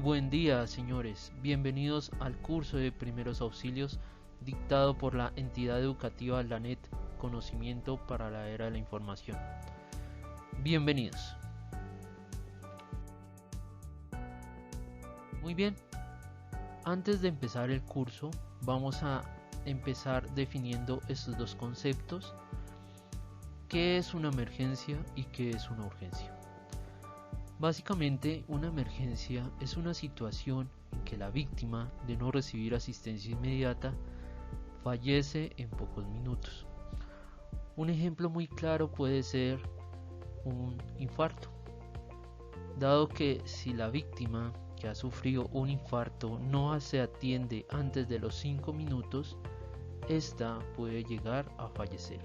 buen día, señores. Bienvenidos al curso de primeros auxilios dictado por la entidad educativa LANET, Conocimiento para la Era de la Información. Bienvenidos. Muy bien. Antes de empezar el curso, vamos a empezar definiendo estos dos conceptos: ¿qué es una emergencia y qué es una urgencia? Básicamente, una emergencia es una situación en que la víctima, de no recibir asistencia inmediata, fallece en pocos minutos. Un ejemplo muy claro puede ser un infarto, dado que si la víctima que ha sufrido un infarto no se atiende antes de los 5 minutos, esta puede llegar a fallecer.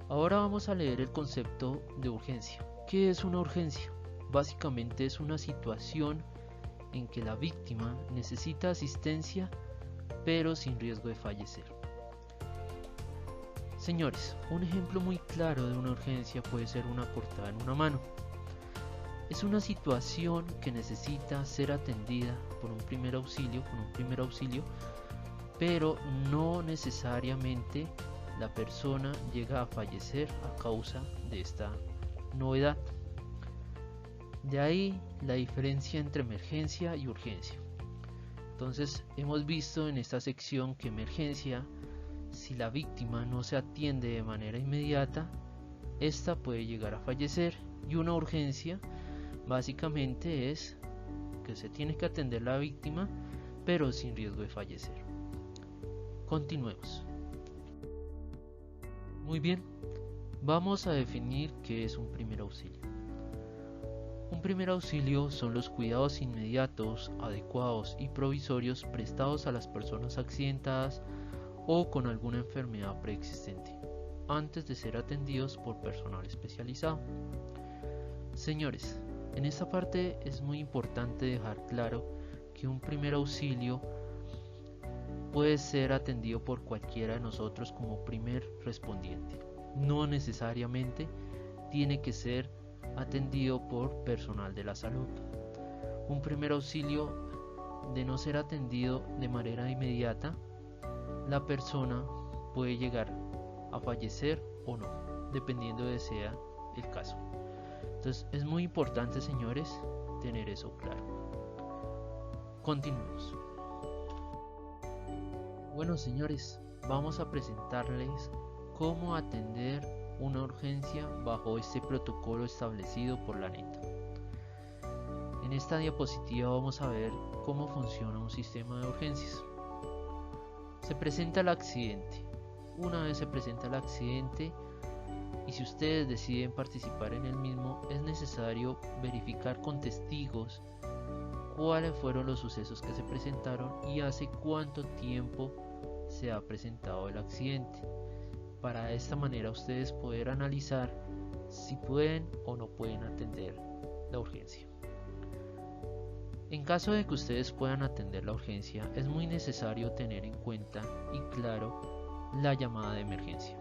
Ahora vamos a leer el concepto de urgencia. ¿Qué es una urgencia? Básicamente es una situación en que la víctima necesita asistencia pero sin riesgo de fallecer. Señores, un ejemplo muy claro de una urgencia puede ser una cortada en una mano. Es una situación que necesita ser atendida por un primer auxilio, pero no necesariamente la persona llega a fallecer a causa de esta novedad. De ahí la diferencia entre emergencia y urgencia. Entonces, hemos visto en esta sección que emergencia, si la víctima no se atiende de manera inmediata, esta puede llegar a fallecer, y una urgencia básicamente es que se tiene que atender la víctima pero sin riesgo de fallecer. Continuemos. Muy bien, vamos a definir qué es un primer auxilio. Un primer auxilio son los cuidados inmediatos, adecuados y provisorios prestados a las personas accidentadas o con alguna enfermedad preexistente, antes de ser atendidos por personal especializado. Señores, en esta parte es muy importante dejar claro que un primer auxilio puede ser atendido por cualquiera de nosotros como primer respondiente. No necesariamente tiene que ser atendido por personal de la salud. Un primer auxilio, de no ser atendido de manera inmediata, la persona puede llegar a fallecer o no, dependiendo de sea el caso. Entonces es muy importante, señores, tener eso claro. Continuemos. Bueno, señores, vamos a presentarles cómo atender una urgencia bajo este protocolo establecido por LANET. En esta diapositiva vamos a ver cómo funciona un sistema de urgencias. Se presenta el accidente. Una vez se presenta el accidente, y si ustedes deciden participar en el mismo, es necesario verificar con testigos cuáles fueron los sucesos que se presentaron y hace cuánto tiempo se ha presentado el accidente. Para de esta manera ustedes poder analizar si pueden o no pueden atender la urgencia. En caso de que ustedes puedan atender la urgencia, es muy necesario tener en cuenta y claro la llamada de emergencia.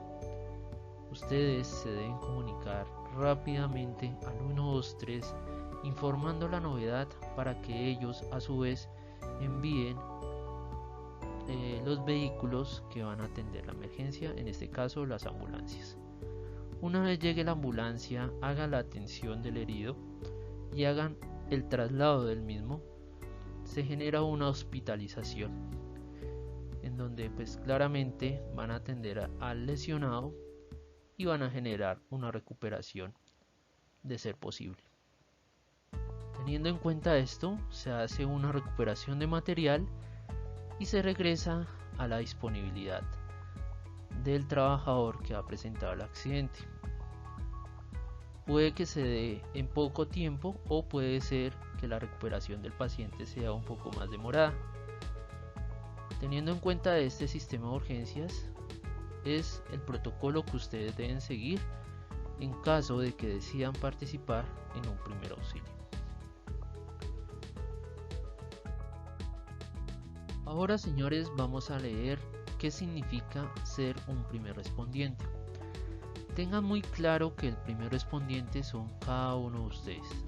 Ustedes se deben comunicar rápidamente al 123 informando la novedad para que ellos a su vez envíen los vehículos que van a atender la emergencia, en este caso las ambulancias. Una vez llegue la ambulancia, hagan la atención del herido y hagan el traslado del mismo. Se genera una hospitalización en donde pues claramente van a atender al lesionado y van a generar una recuperación de ser posible. Teniendo en cuenta esto, se hace una recuperación de material y se regresa a la disponibilidad del trabajador que ha presentado el accidente. Puede que se dé en poco tiempo o puede ser que la recuperación del paciente sea un poco más demorada. Teniendo en cuenta este sistema de urgencias, es el protocolo que ustedes deben seguir en caso de que decidan participar en un primer auxilio. Ahora, señores, vamos a leer qué significa ser un primer respondiente. Tengan muy claro que el primer respondiente son cada uno de ustedes.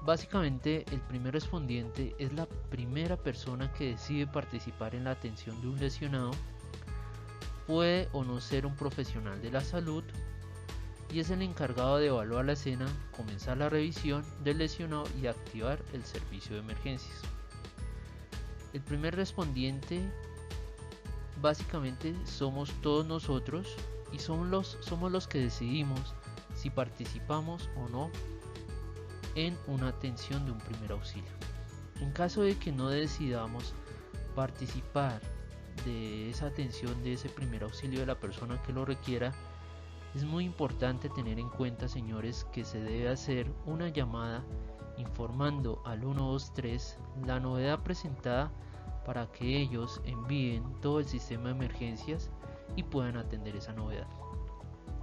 Básicamente, el primer respondiente es la primera persona que decide participar en la atención de un lesionado. Puede o no ser un profesional de la salud y es el encargado de evaluar la escena, comenzar la revisión del lesionado y activar el servicio de emergencias. El primer respondiente básicamente somos todos nosotros y somos los que decidimos si participamos o no en una atención de un primer auxilio. En caso de que no decidamos participar de esa atención de ese primer auxilio de la persona que lo requiera, es muy importante tener en cuenta, señores, que se debe hacer una llamada informando al 123 la novedad presentada para que ellos envíen todo el sistema de emergencias y puedan atender esa novedad.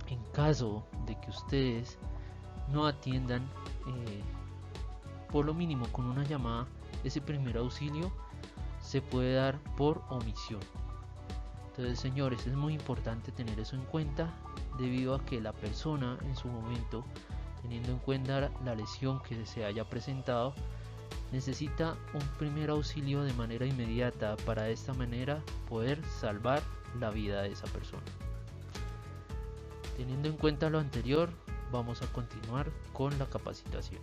En caso de que ustedes no atiendan por lo mínimo con una llamada, ese primer auxilio se puede dar por omisión. Entonces, señores, es muy importante tener eso en cuenta, debido a que la persona en su momento, teniendo en cuenta la lesión que se haya presentado, necesita un primer auxilio de manera inmediata para de esta manera poder salvar la vida de esa persona. Teniendo en cuenta lo anterior, vamos a continuar con la capacitación.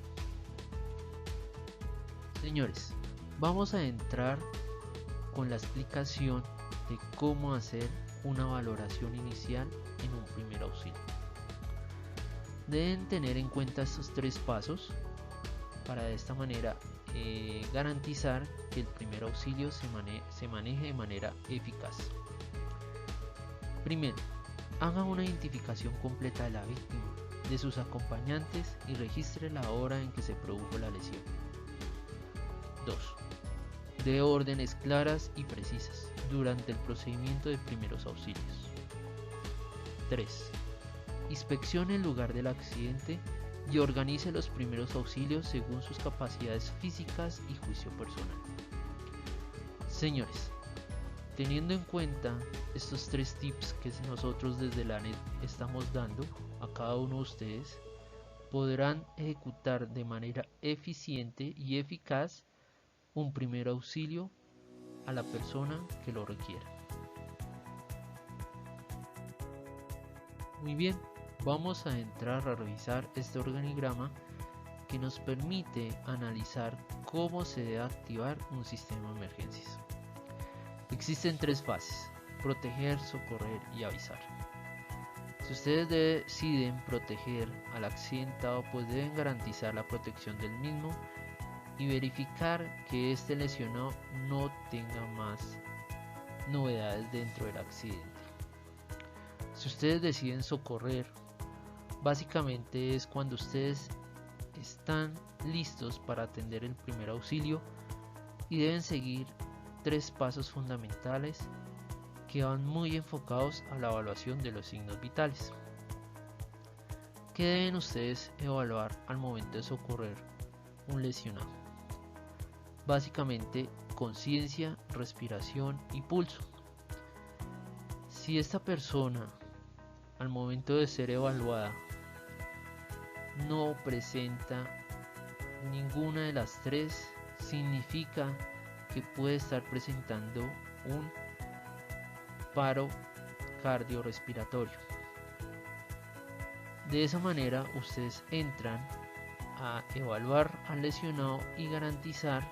Señores, vamos a entrar con la explicación de cómo hacer una valoración inicial en un primer auxilio. Deben tener en cuenta estos 3 pasos para de esta manera garantizar que el primer auxilio se maneje de manera eficaz. Primero, haga una identificación completa de la víctima, de sus acompañantes y registre la hora en que se produjo la lesión. 2. Dé órdenes claras y precisas durante el procedimiento de primeros auxilios. 3. Inspeccione el lugar del accidente y organice los primeros auxilios según sus capacidades físicas y juicio personal. Señores, teniendo en cuenta estos 3 tips que nosotros desde la NET estamos dando a cada uno de ustedes, podrán ejecutar de manera eficiente y eficaz un primer auxilio a la persona que lo requiera. Muy bien, vamos a entrar a revisar este organigrama que nos permite analizar cómo se debe activar un sistema de emergencias. Existen 3 fases: proteger, socorrer y avisar. Si ustedes deciden proteger al accidentado, pues deben garantizar la protección del mismo y verificar que este lesionado no tenga más novedades dentro del accidente. Si ustedes deciden socorrer, básicamente es cuando ustedes están listos para atender el primer auxilio y deben seguir 3 pasos fundamentales que van muy enfocados a la evaluación de los signos vitales. ¿Qué deben ustedes evaluar al momento de socorrer un lesionado? Básicamente, conciencia, respiración y pulso. Si esta persona al momento de ser evaluada no presenta ninguna de las 3, significa que puede estar presentando un paro cardiorrespiratorio. De esa manera ustedes entran a evaluar al lesionado y garantizar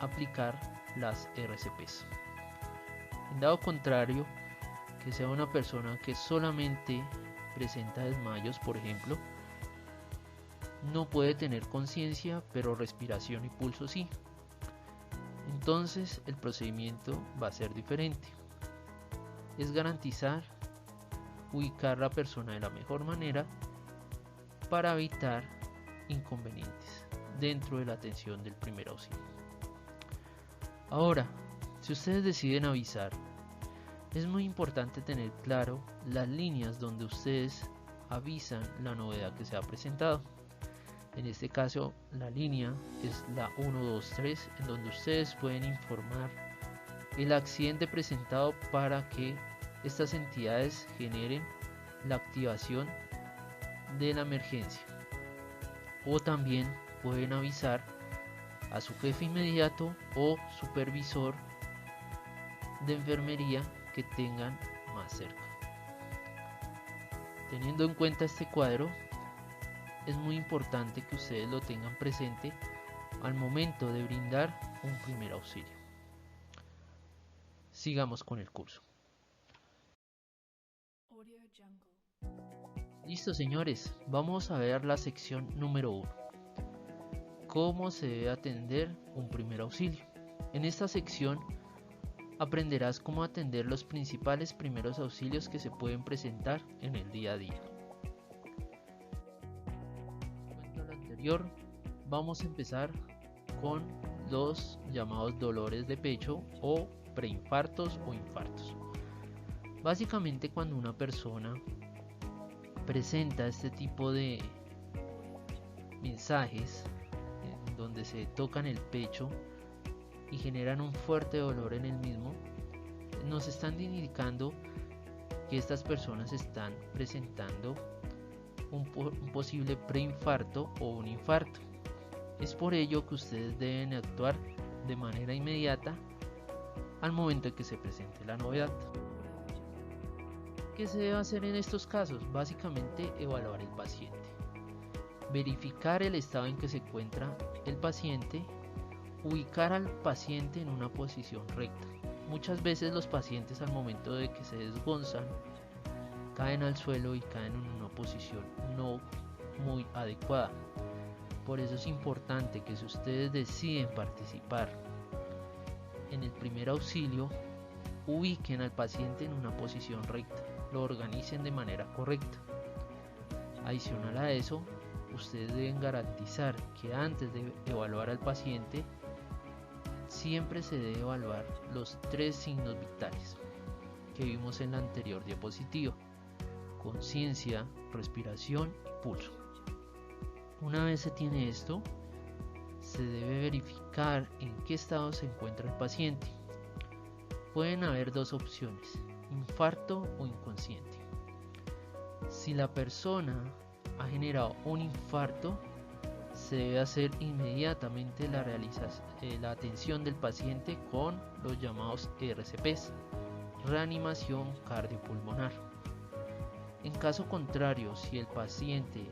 aplicar las RCPs. En dado contrario, que sea una persona que solamente presenta desmayos, por ejemplo, no puede tener conciencia, pero respiración y pulso sí. Entonces el procedimiento va a ser diferente. Es garantizar ubicar a la persona de la mejor manera para evitar inconvenientes dentro de la atención del primer auxilio. Ahora, si ustedes deciden avisar, es muy importante tener claro las líneas donde ustedes avisan la novedad que se ha presentado. En este caso, la línea es la 123, en donde ustedes pueden informar el accidente presentado para que estas entidades generen la activación de la emergencia. o también pueden avisar a su jefe inmediato o supervisor de enfermería que tengan más cerca. Teniendo en cuenta este cuadro, es muy importante que ustedes lo tengan presente al momento de brindar un primer auxilio. Sigamos con el curso. Listo, señores, vamos a ver la sección número 1. ¿Cómo se debe atender un primer auxilio? En esta sección aprenderás cómo atender los principales primeros auxilios que se pueden presentar en el día a día. En cuanto a lo anterior, vamos a empezar con los llamados dolores de pecho o preinfartos o infartos. Básicamente, cuando una persona presenta este tipo de mensajes en donde se tocan el pecho y generan un fuerte dolor en el mismo, nos están indicando que estas personas están presentando un posible preinfarto o un infarto. Es por ello que ustedes deben actuar de manera inmediata al momento en que se presente la novedad. ¿Qué se debe hacer en estos casos? Básicamente evaluar el paciente, verificar el estado en que se encuentra el paciente, ubicar al paciente en una posición recta. Muchas veces los pacientes al momento de que se desgonzan caen al suelo y caen en una posición no muy adecuada. Por eso es importante que si ustedes deciden participar en el primer auxilio, ubiquen al paciente en una posición recta, lo organicen de manera correcta. Adicional a eso, ustedes deben garantizar que antes de evaluar al paciente, siempre se debe evaluar los 3 signos vitales que vimos en la anterior diapositiva: conciencia, respiración y pulso. Una vez se tiene esto, se debe verificar en qué estado se encuentra el paciente. Pueden haber 2 opciones: infarto o inconsciente. Si la persona ha generado un infarto, se debe hacer inmediatamente la atención del paciente con los llamados RCPs, reanimación cardiopulmonar. En caso contrario, si el paciente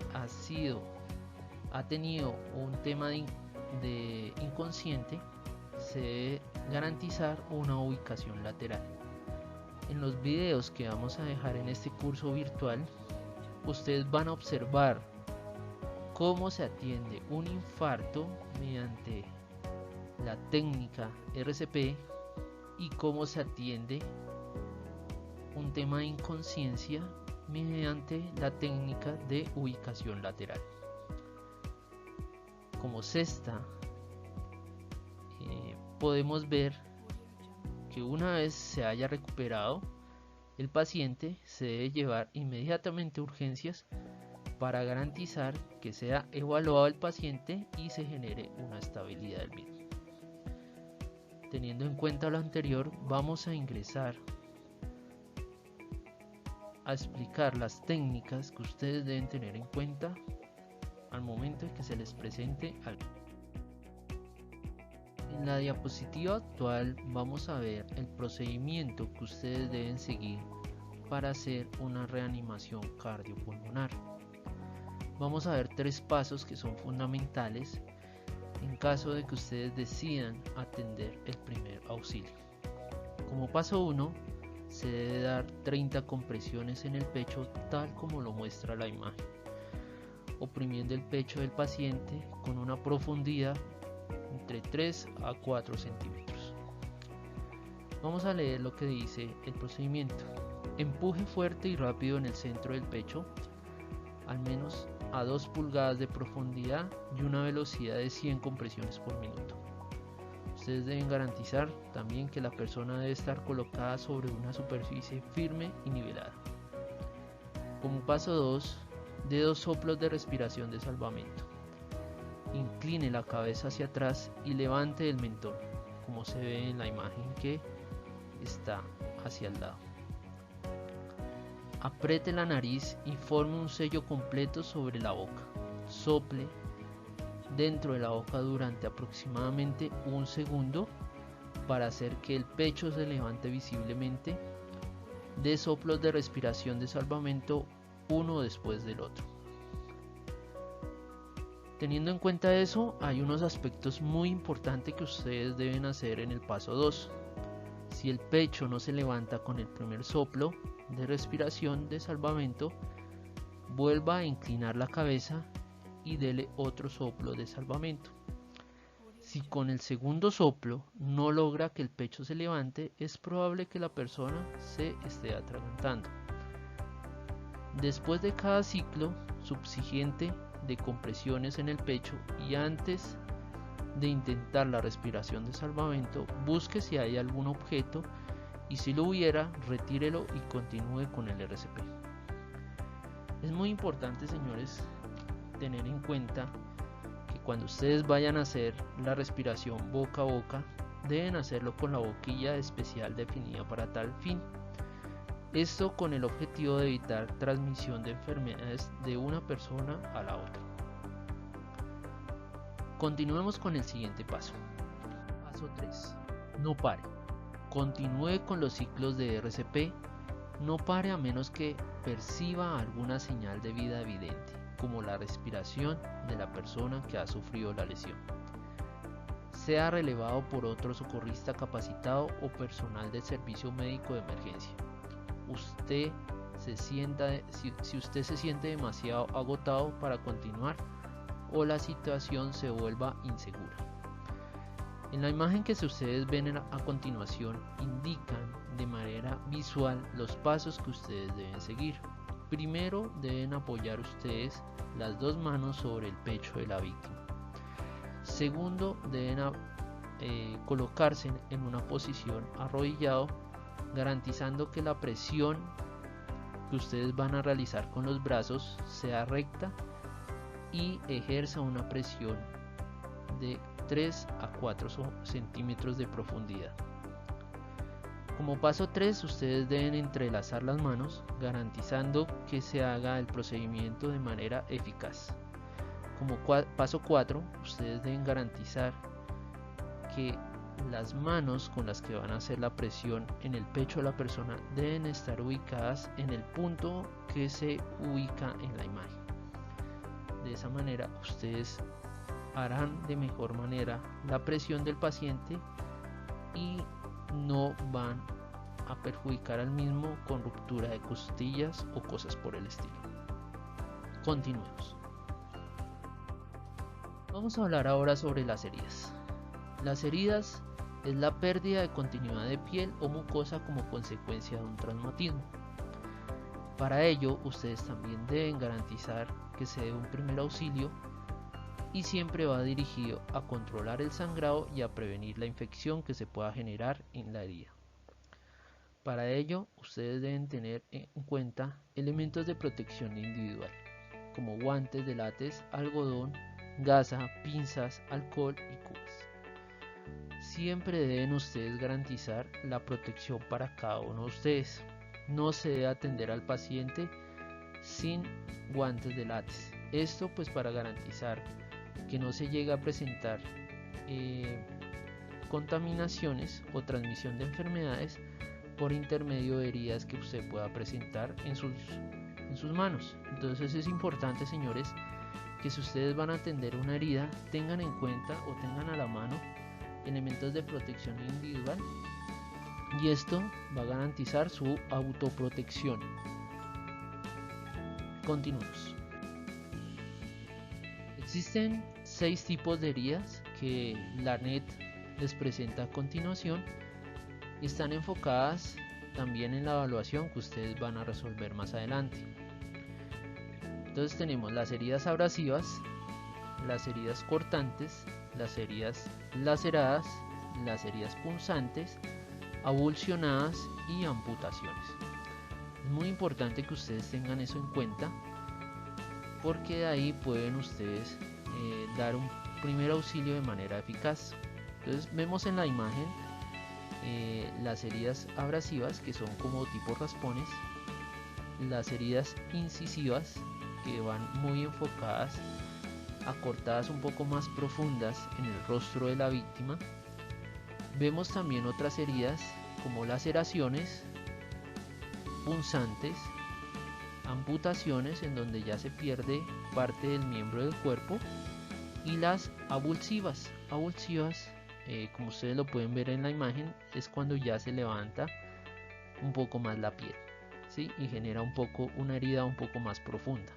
ha tenido un tema de inconsciente, se debe garantizar una ubicación lateral. En los videos que vamos a dejar en este curso virtual, ustedes van a observar cómo se atiende un infarto mediante la técnica RCP y cómo se atiende un tema de inconsciencia mediante la técnica de ubicación lateral. Como sexta, podemos ver que una vez se haya recuperado, el paciente se debe llevar inmediatamente a urgencias para garantizar que sea evaluado el paciente y se genere una estabilidad del mismo. Teniendo en cuenta lo anterior, vamos a ingresar a explicar las técnicas que ustedes deben tener en cuenta al momento en que se les presente algo. En la diapositiva actual vamos a ver el procedimiento que ustedes deben seguir para hacer una reanimación cardiopulmonar. Vamos a ver 3 pasos que son fundamentales en caso de que ustedes decidan atender el primer auxilio. Como paso 1, se debe dar 30 compresiones en el pecho tal como lo muestra la imagen, oprimiendo el pecho del paciente con una profundidad entre 3 a 4 centímetros. Vamos a leer lo que dice el procedimiento. Empuje fuerte y rápido en el centro del pecho, al menos a 2 pulgadas de profundidad y una velocidad de 100 compresiones por minuto. Ustedes deben garantizar también que la persona debe estar colocada sobre una superficie firme y nivelada. Como paso 2, dé 2 soplos de respiración de salvamento. Incline la cabeza hacia atrás y levante el mentón, como se ve en la imagen que está hacia el lado. Apriete la nariz y forme un sello completo sobre la boca. Sople dentro de la boca durante aproximadamente un segundo para hacer que el pecho se levante visiblemente. Dé soplos de respiración de salvamento uno después del otro. Teniendo en cuenta eso, hay unos aspectos muy importantes que ustedes deben hacer en el paso 2. Si el pecho no se levanta con el primer soplo de respiración de salvamento, vuelva a inclinar la cabeza y dele otro soplo de salvamento. Si con el segundo soplo no logra que el pecho se levante, es probable que la persona se esté atragantando. Después de cada ciclo subsiguiente de compresiones en el pecho y antes de intentar la respiración de salvamento, busque si hay algún objeto y si lo hubiera, retírelo y continúe con el RCP. Es muy importante, señores, tener en cuenta que cuando ustedes vayan a hacer la respiración boca a boca, deben hacerlo con la boquilla especial definida para tal fin. Esto con el objetivo de evitar transmisión de enfermedades de una persona a la otra. Continuemos con el siguiente paso. Paso 3. No pare. Continúe con los ciclos de RCP. No pare a menos que perciba alguna señal de vida evidente, como la respiración de la persona que ha sufrido la lesión. Sea relevado por otro socorrista capacitado o personal del servicio médico de emergencia. Si usted se siente demasiado agotado para continuar o la situación se vuelva insegura. En la imagen que ustedes ven a continuación indican de manera visual los pasos que ustedes deben seguir. Primero deben apoyar ustedes las dos manos sobre el pecho de la víctima. Segundo, deben colocarse en una posición arrodillado, garantizando que la presión que ustedes van a realizar con los brazos sea recta y ejerza una presión de 3 a 4 centímetros de profundidad. Como paso 3, ustedes deben entrelazar las manos, garantizando que se haga el procedimiento de manera eficaz. Como paso 4, ustedes deben garantizar que las manos con las que van a hacer la presión en el pecho de la persona deben estar ubicadas en el punto que se ubica en la imagen. De esa manera ustedes harán de mejor manera la presión del paciente y no van a perjudicar al mismo con ruptura de costillas o cosas por el estilo. Continuemos. Vamos a hablar ahora sobre las heridas. Las heridas es la pérdida de continuidad de piel o mucosa como consecuencia de un traumatismo. Para ello, ustedes también deben garantizar que se dé un primer auxilio y siempre va dirigido a controlar el sangrado y a prevenir la infección que se pueda generar en la herida. Para ello, ustedes deben tener en cuenta elementos de protección individual, como guantes de látex, algodón, gasa, pinzas, alcohol y cubas. Siempre deben ustedes garantizar la protección para cada uno de ustedes. No se debe atender al paciente sin guantes de látex. Esto pues para garantizar que no se llegue a presentar contaminaciones o transmisión de enfermedades por intermedio de heridas que usted pueda presentar en sus manos. Entonces es importante, señores, que si ustedes van a atender una herida, tengan en cuenta o tengan a la mano elementos de protección individual, y esto va a garantizar su autoprotección. Continuamos. Existen 6 tipos de heridas que la NET les presenta a continuación y están enfocadas también en la evaluación que ustedes van a resolver más adelante. Entonces tenemos las heridas abrasivas, las heridas cortantes, las heridas laceradas, las heridas punzantes, avulsionadas y amputaciones. Es muy importante que ustedes tengan eso en cuenta, porque de ahí pueden ustedes dar un primer auxilio de manera eficaz. Entonces vemos en la imagen las heridas abrasivas, que son como tipo raspones, las heridas incisivas, que van muy enfocadas acortadas un poco más profundas en el rostro de la víctima. Vemos también otras heridas como laceraciones, punzantes, amputaciones en donde ya se pierde parte del miembro del cuerpo, y las avulsivas. Como ustedes lo pueden ver en la imagen, es cuando ya se levanta un poco más la piel, ¿sí? Y genera una herida un poco más profunda.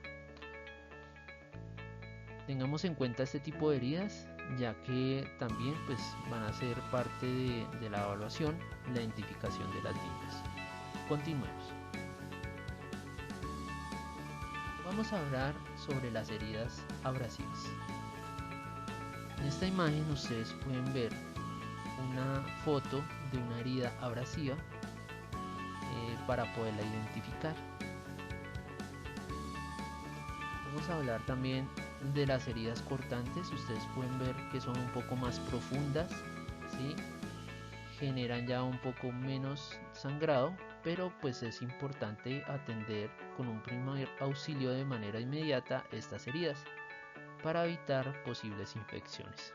Tengamos en cuenta este tipo de heridas, ya que también pues van a ser parte de la evaluación y la identificación de las víctimas. Continuemos. Vamos a hablar sobre las heridas abrasivas. En esta imagen ustedes pueden ver una foto de una herida abrasiva para poderla identificar. Vamos a hablar también de las heridas cortantes. Ustedes pueden ver que son un poco más profundas, ¿sí? Generan ya un poco menos sangrado, pero pues es importante atender con un primer auxilio de manera inmediata estas heridas para evitar posibles infecciones.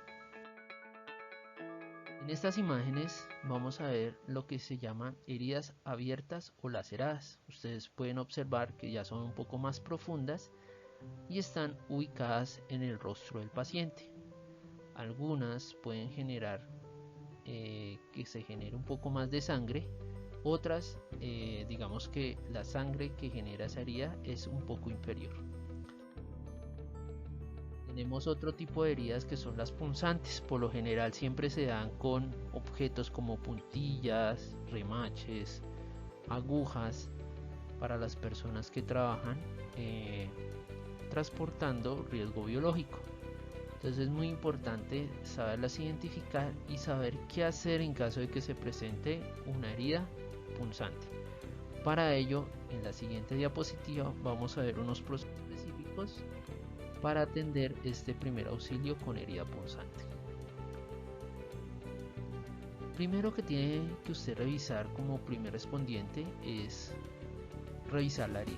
En estas imágenes vamos a ver lo que se llaman heridas abiertas o laceradas. Ustedes pueden observar que ya son un poco más profundas y están ubicadas en el rostro del paciente. Algunas pueden generar que se genere un poco más de sangre, otras digamos que la sangre que genera esa herida es un poco inferior. Tenemos otro tipo de heridas que son las punzantes. Por lo general siempre se dan con objetos como puntillas, remaches, agujas para las personas que trabajan transportando riesgo biológico. Entonces es muy importante saberlas identificar y saber qué hacer en caso de que se presente una herida punzante. Para ello, en la siguiente diapositiva vamos a ver unos procesos específicos para atender este primer auxilio con herida punzante. Primero que tiene que usted revisar como primer respondiente es revisar la herida.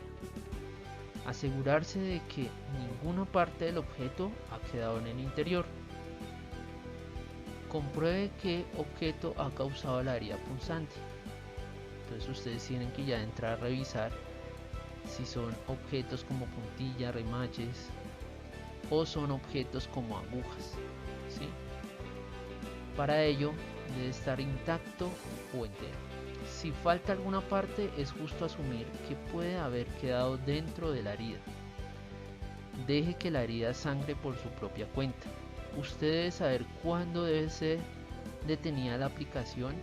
Asegurarse de que ninguna parte del objeto ha quedado en el interior. Compruebe qué objeto ha causado la herida punzante. Entonces ustedes tienen que ya entrar a revisar si son objetos como puntillas, remaches, o son objetos como agujas, ¿sí? Para ello debe estar intacto o entero. Si falta alguna parte, es justo asumir que puede haber quedado dentro de la herida. Deje que la herida sangre por su propia cuenta. Usted debe saber cuándo debe ser detenida la aplicación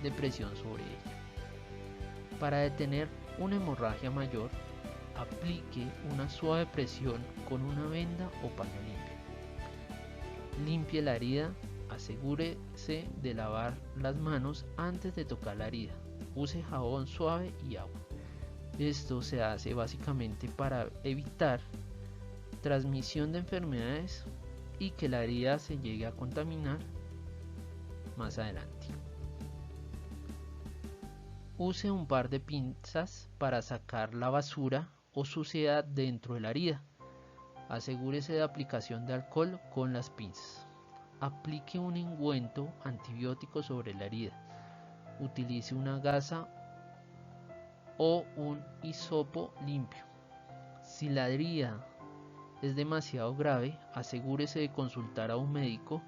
de presión sobre ella. Para detener una hemorragia mayor, aplique una suave presión con una venda o paño limpio. Limpie la herida, asegúrese de lavar las manos antes de tocar la herida. Use jabón suave y agua. Esto se hace básicamente para evitar transmisión de enfermedades y que la herida se llegue a contaminar más adelante. Use un par de pinzas para sacar la basura o suciedad dentro de la herida. Asegúrese de aplicación de alcohol con las pinzas. Aplique un ungüento antibiótico sobre la herida. Utilice una gasa o un hisopo limpio. Si la herida es demasiado grave, asegúrese de consultar a un médico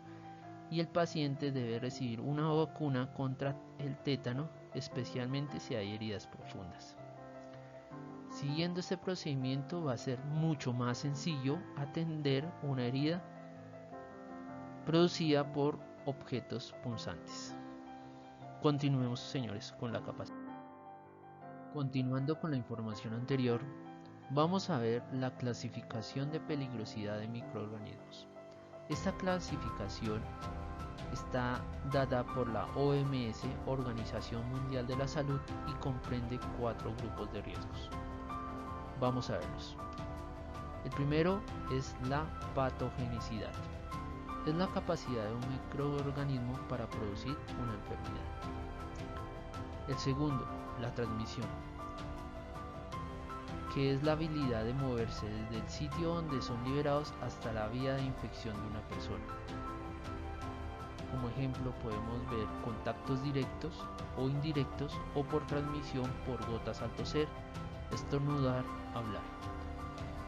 y el paciente debe recibir una vacuna contra el tétano, especialmente si hay heridas profundas. Siguiendo este procedimiento va a ser mucho más sencillo atender una herida producida por objetos punzantes. Continuemos, señores, con la capacidad. Continuando con la información anterior, vamos a ver la clasificación de peligrosidad de microorganismos. Esta clasificación está dada por la OMS, Organización Mundial de la Salud, y comprende 4 grupos de riesgos. Vamos a verlos. El primero es la patogenicidad. Es la capacidad de un microorganismo para producir una enfermedad. El segundo, la transmisión, que es la habilidad de moverse desde el sitio donde son liberados hasta la vía de infección de una persona. Como ejemplo podemos ver contactos directos o indirectos o por transmisión por gotas al toser, estornudar, hablar.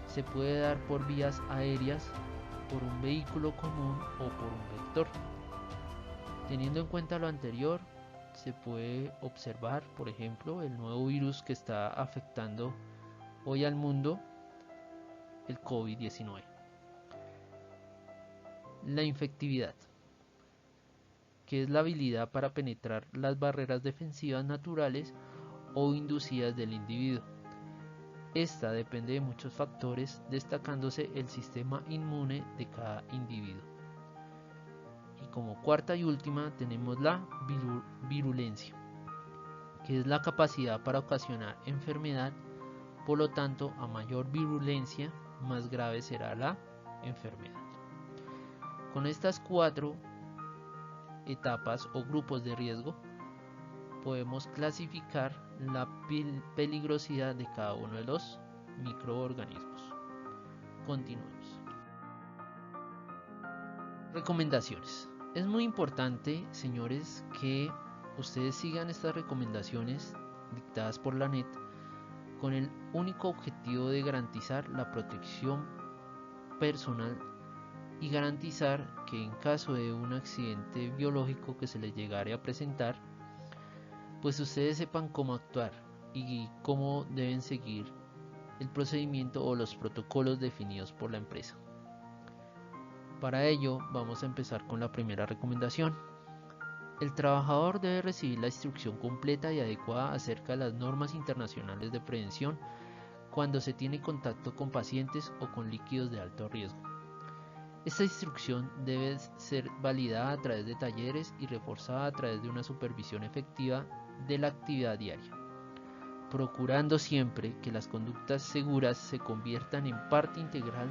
Se puede dar por vías aéreas, por un vehículo común o por un vector. Teniendo en cuenta lo anterior, se puede observar, por ejemplo, el nuevo virus que está afectando hoy al mundo, el COVID-19. La infectividad, que es la habilidad para penetrar las barreras defensivas naturales o inducidas del individuo. Esta depende de muchos factores, destacándose el sistema inmune de cada individuo. Y como cuarta y última tenemos la virulencia, que es la capacidad para ocasionar enfermedad. Por lo tanto, a mayor virulencia, más grave será la enfermedad. Con estas 4 etapas o grupos de riesgo, podemos clasificar la peligrosidad de cada uno de los microorganismos. Continuemos. Recomendaciones. Es muy importante, señores, que ustedes sigan estas recomendaciones dictadas por la NET con el único objetivo de garantizar la protección personal y garantizar que en caso de un accidente biológico que se les llegare a presentar, pues ustedes sepan cómo actuar y cómo deben seguir el procedimiento o los protocolos definidos por la empresa. Para ello vamos a empezar con la primera recomendación. El trabajador debe recibir la instrucción completa y adecuada acerca de las normas internacionales de prevención cuando se tiene contacto con pacientes o con líquidos de alto riesgo. Esta instrucción debe ser validada a través de talleres y reforzada a través de una supervisión efectiva de la actividad diaria, procurando siempre que las conductas seguras se conviertan en parte integral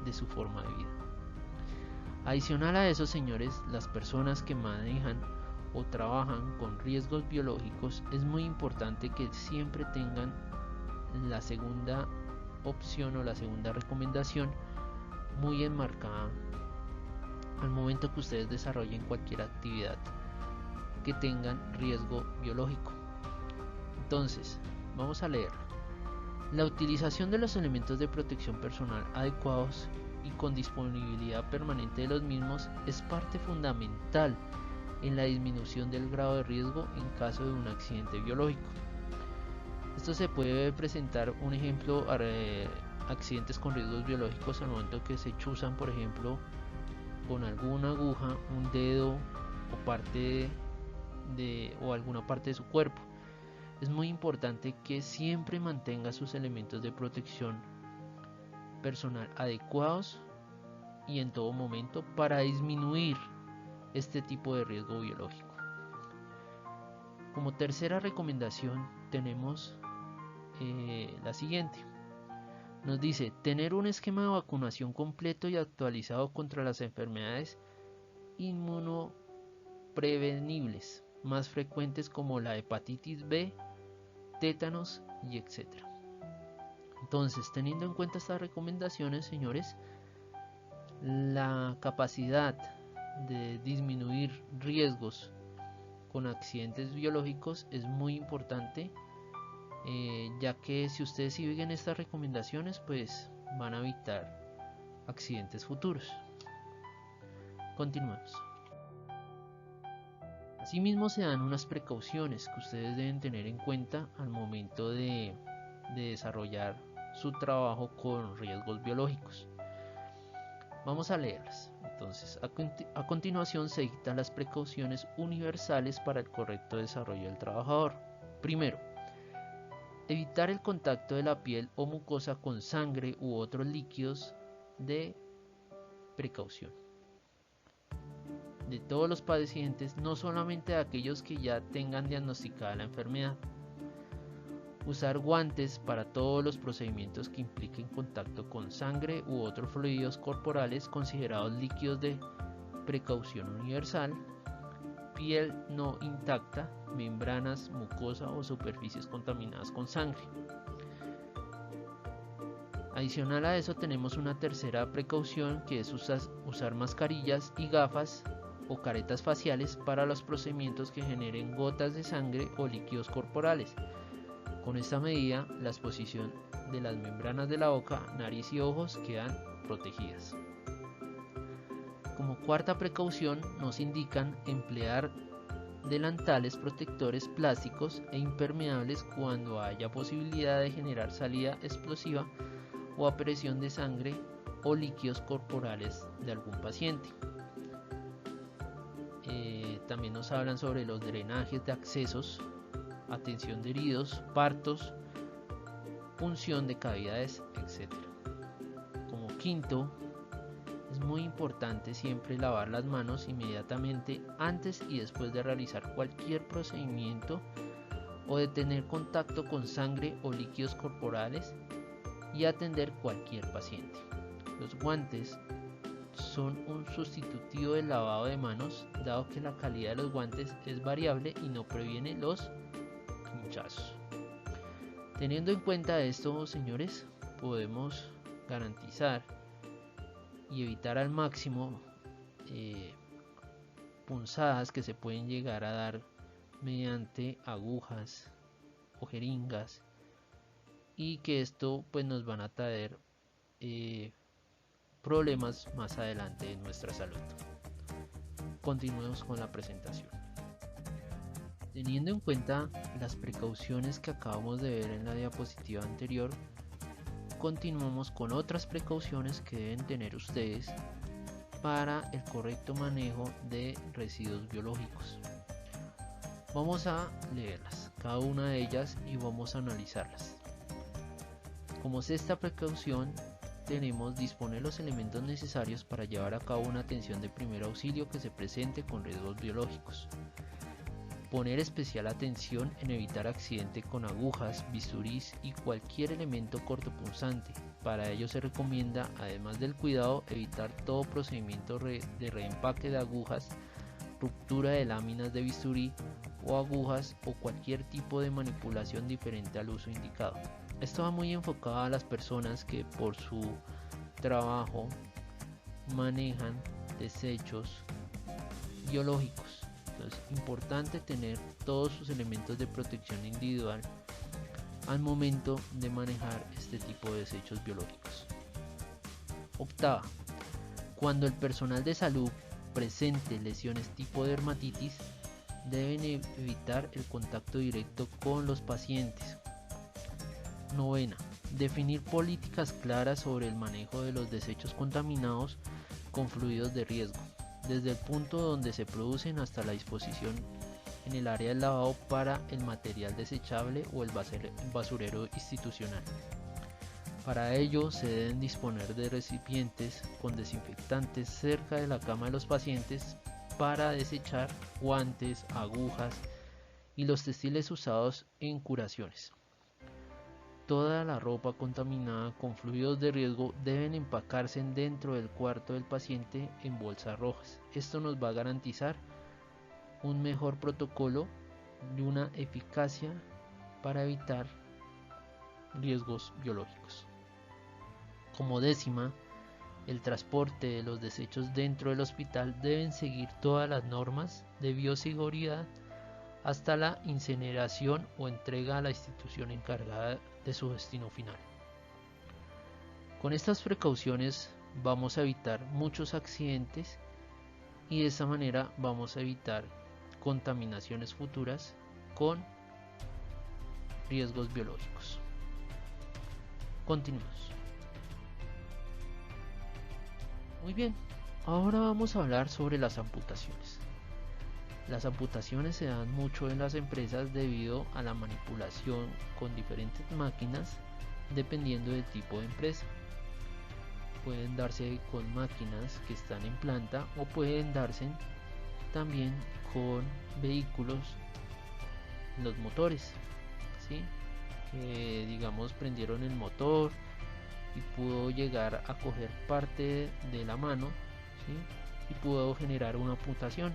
de su forma de vida. Adicional a eso, señores, las personas que manejan o trabajan con riesgos biológicos, es muy importante que siempre tengan la segunda opción o la segunda recomendación muy enmarcada al momento que ustedes desarrollen cualquier actividad que tengan riesgo biológico. Entonces, vamos a leer. La utilización de los elementos de protección personal adecuados y con disponibilidad permanente de los mismos es parte fundamental en la disminución del grado de riesgo en caso de un accidente biológico. Esto se puede presentar, un ejemplo, accidentes con riesgos biológicos al momento que se chuzan, por ejemplo, con alguna aguja, un dedo o alguna parte de su cuerpo. Es muy importante que siempre mantenga sus elementos de protección personal adecuados y en todo momento para disminuir este tipo de riesgo biológico. Como tercera recomendación tenemos la siguiente. Nos dice tener un esquema de vacunación completo y actualizado contra las enfermedades inmunoprevenibles más frecuentes como la hepatitis B, tétanos y etc. Entonces, teniendo en cuenta estas recomendaciones, señores, la capacidad de disminuir riesgos con accidentes biológicos es muy importante, ya que si ustedes siguen estas recomendaciones, pues van a evitar accidentes futuros. Continuemos. Asimismo, se dan unas precauciones que ustedes deben tener en cuenta al momento de desarrollar su trabajo con riesgos biológicos. Vamos a leerlas. Entonces, a continuación se dictan las precauciones universales para el correcto desarrollo del trabajador. Primero, evitar el contacto de la piel o mucosa con sangre u otros líquidos de precaución de todos los pacientes, no solamente de aquellos que ya tengan diagnosticada la enfermedad. Usar guantes para todos los procedimientos que impliquen contacto con sangre u otros fluidos corporales considerados líquidos de precaución universal. Piel no intacta, membranas, mucosa o superficies contaminadas con sangre. Adicional a eso tenemos una tercera precaución, que es usar mascarillas y gafas o caretas faciales para los procedimientos que generen gotas de sangre o líquidos corporales. Con esta medida, la exposición de las membranas de la boca, nariz y ojos quedan protegidas. Como cuarta precaución, nos indican emplear delantales protectores plásticos e impermeables cuando haya posibilidad de generar salida explosiva o aparición de sangre o líquidos corporales de algún paciente. También nos hablan sobre los drenajes de accesos, atención de heridos, partos, punción de cavidades, etc. Como quinto, es muy importante siempre lavar las manos inmediatamente antes y después de realizar cualquier procedimiento o de tener contacto con sangre o líquidos corporales y atender cualquier paciente. Los guantes son un sustitutivo del lavado de manos, dado que la calidad de los guantes es variable y no previene los pinchazos. Teniendo en cuenta esto, señores, podemos garantizar y evitar al máximo punzadas que se pueden llegar a dar mediante agujas o jeringas, y que esto pues nos van a traer problemas más adelante en nuestra salud. Continuemos con la presentación. Teniendo en cuenta las precauciones que acabamos de ver en la diapositiva anterior, continuamos con otras precauciones que deben tener ustedes para el correcto manejo de residuos biológicos. Vamos a leerlas, cada una de ellas, y vamos a analizarlas. Como sexta precaución, tenemos disponer los elementos necesarios para llevar a cabo una atención de primer auxilio que se presente con riesgos biológicos. Poner especial atención en evitar accidente con agujas, bisturís y cualquier elemento cortopunzante. Para ello se recomienda, además del cuidado, evitar todo procedimiento de reempaque de agujas, ruptura de láminas de bisturí o agujas o cualquier tipo de manipulación diferente al uso indicado. Esto va muy enfocado a las personas que por su trabajo manejan desechos biológicos. Entonces, es importante tener todos sus elementos de protección individual al momento de manejar este tipo de desechos biológicos. Octava, cuando el personal de salud presente lesiones tipo dermatitis, deben evitar el contacto directo con los pacientes. Novena, definir políticas claras sobre el manejo de los desechos contaminados con fluidos de riesgo, desde el punto donde se producen hasta la disposición en el área del lavado para el material desechable o el basurero institucional. Para ello se deben disponer de recipientes con desinfectantes cerca de la cama de los pacientes para desechar guantes, agujas y los textiles usados en curaciones. Toda la ropa contaminada con fluidos de riesgo deben empacarse dentro del cuarto del paciente en bolsas rojas. Esto nos va a garantizar un mejor protocolo y una eficacia para evitar riesgos biológicos. Como décima, el transporte de los desechos dentro del hospital deben seguir todas las normas de bioseguridad hasta la incineración o entrega a la institución encargada de su destino final. Con estas precauciones vamos a evitar muchos accidentes y de esta manera vamos a evitar contaminaciones futuras con riesgos biológicos. Continuamos. Muy bien, ahora vamos a hablar sobre las amputaciones. Las amputaciones se dan mucho en las empresas debido a la manipulación con diferentes máquinas dependiendo del tipo de empresa. Pueden darse con máquinas que están en planta o pueden darse también con vehículos, los motores, ¿sí? Que digamos prendieron el motor y pudo llegar a coger parte de la mano, ¿sí? Y pudo generar una amputación.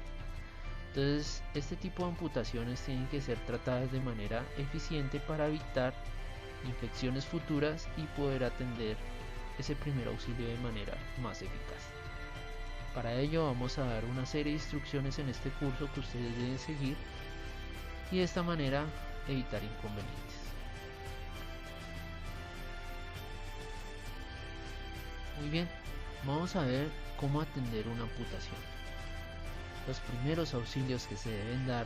Entonces, este tipo de amputaciones tienen que ser tratadas de manera eficiente para evitar infecciones futuras y poder atender ese primer auxilio de manera más eficaz. Para ello vamos a dar una serie de instrucciones en este curso que ustedes deben seguir y de esta manera evitar inconvenientes. Muy bien, vamos a ver cómo atender una amputación. Los primeros auxilios que se deben dar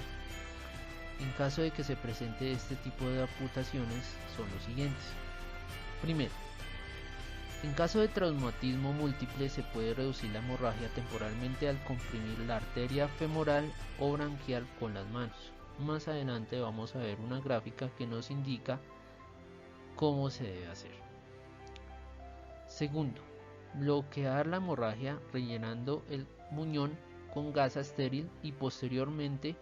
en caso de que se presente este tipo de amputaciones son los siguientes. Primero, en caso de traumatismo múltiple se puede reducir la hemorragia temporalmente al comprimir la arteria femoral o branquial con las manos. Más adelante vamos a ver una gráfica que nos indica cómo se debe hacer. Segundo, bloquear la hemorragia rellenando el muñón con gasa estéril y posteriormente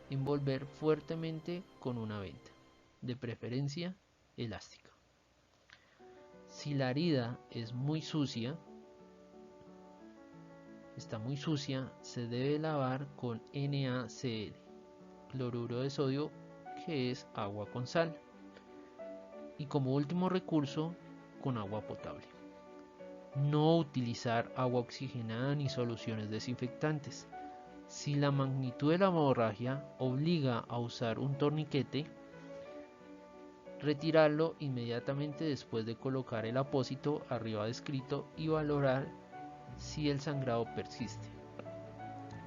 envolver fuertemente con una venda, de preferencia elástica. Si la herida está muy sucia, se debe lavar con NaCl, cloruro de sodio, que es agua con sal, y como último recurso con agua potable. No utilizar agua oxigenada ni soluciones desinfectantes. Si la magnitud de la hemorragia obliga a usar un torniquete, retirarlo inmediatamente después de colocar el apósito arriba descrito y valorar si el sangrado persiste.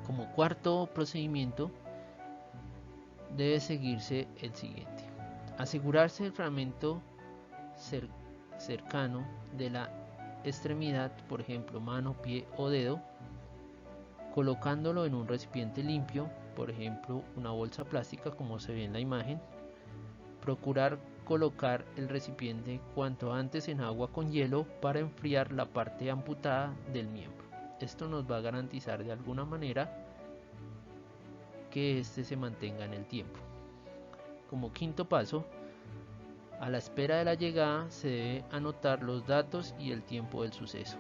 Como cuarto procedimiento debe seguirse el siguiente: asegurarse el fragmento cercano de la extremidad, por ejemplo mano, pie o dedo, colocándolo en un recipiente limpio, por ejemplo una bolsa plástica como se ve en la imagen. Procurar colocar el recipiente cuanto antes en agua con hielo para enfriar la parte amputada del miembro. Esto nos va a garantizar de alguna manera que este se mantenga en el tiempo. Como quinto paso, a la espera de la llegada se debe anotar los datos y el tiempo del suceso,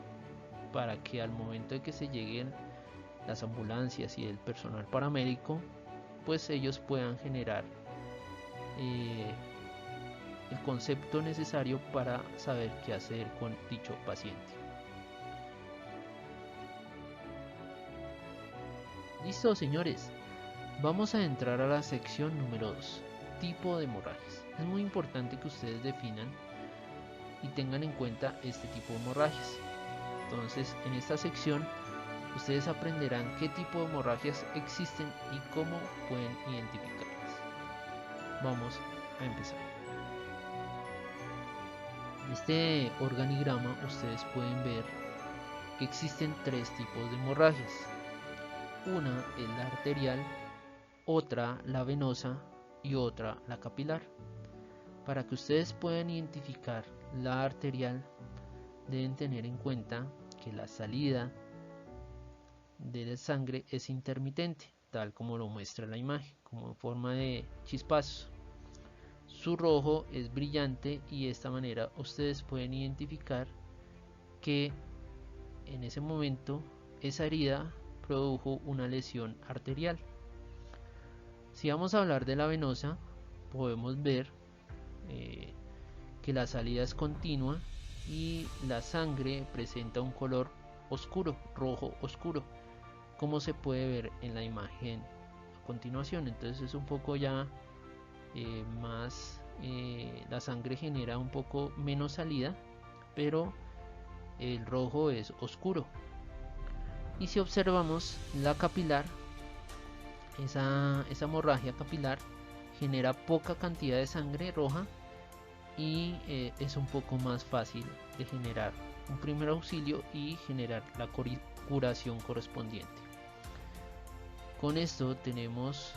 para que al momento de que se lleguen las ambulancias y el personal paramédico, pues ellos puedan generar el concepto necesario para saber qué hacer con dicho paciente. Listo, señores, vamos a entrar a la sección número 2, tipo de hemorragias. Es muy importante que ustedes definan y tengan en cuenta este tipo de hemorragias. Entonces, en esta sección ustedes aprenderán qué tipo de hemorragias existen y cómo pueden identificarlas. Vamos a empezar. En este organigrama ustedes pueden ver que existen tres tipos de hemorragias. Una es la arterial, otra la venosa y otra la capilar. Para que ustedes puedan identificar la arterial, deben tener en cuenta que la salida de la sangre es intermitente, tal como lo muestra la imagen, como en forma de chispazos. Su rojo es brillante y de esta manera ustedes pueden identificar que en ese momento esa herida produjo una lesión arterial. Si vamos a hablar de la venosa, podemos ver que la salida es continua y la sangre presenta un color oscuro, rojo oscuro, como se puede ver en la imagen a continuación. Entonces es un poco ya la sangre genera un poco menos salida, pero el rojo es oscuro. Y si observamos la capilar, esa hemorragia capilar genera poca cantidad de sangre roja y es un poco más fácil de generar un primer auxilio y generar la curación correspondiente. Con esto tenemos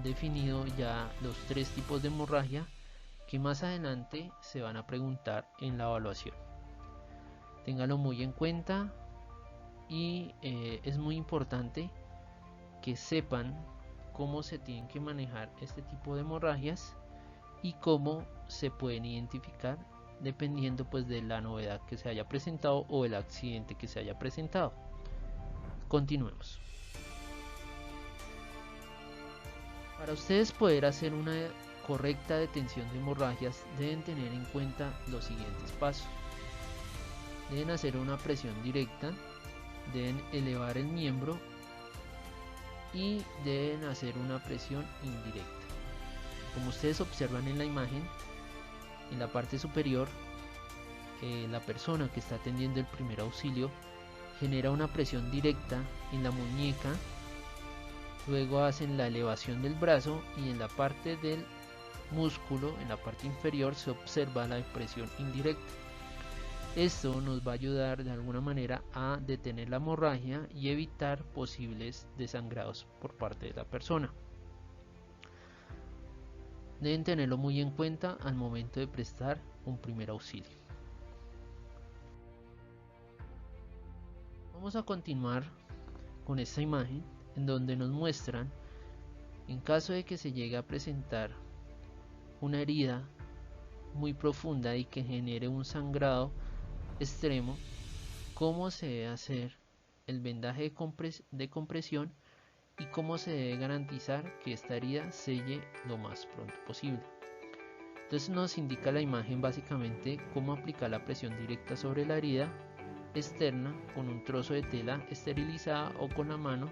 definido ya los tres tipos de hemorragia que más adelante se van a preguntar en la evaluación. Ténganlo muy en cuenta y es muy importante que sepan cómo se tienen que manejar este tipo de hemorragias y cómo se pueden identificar dependiendo pues de la novedad que se haya presentado o el accidente que se haya presentado. Continuemos. Para ustedes poder hacer una correcta detención de hemorragias deben tener en cuenta los siguientes pasos. deben hacer una presión directa, deben elevar el miembro y deben hacer una presión indirecta. Como ustedes observan en la imagen, en la parte superior, la persona que está atendiendo el primer auxilio genera una presión directa en la muñeca, luego hacen la elevación del brazo y en la parte del músculo, en la parte inferior, se observa la presión indirecta. Esto nos va a ayudar de alguna manera a detener la hemorragia y evitar posibles desangrados por parte de la persona. Deben tenerlo muy en cuenta al momento de prestar un primer auxilio. Vamos a continuar con esta imagen en donde nos muestran, en caso de que se llegue a presentar una herida muy profunda y que genere un sangrado extremo, cómo se debe hacer el vendaje de compresión y cómo se debe garantizar que esta herida selle lo más pronto posible. Entonces nos indica la imagen básicamente cómo aplicar la presión directa sobre la herida externa con un trozo de tela esterilizada o con la mano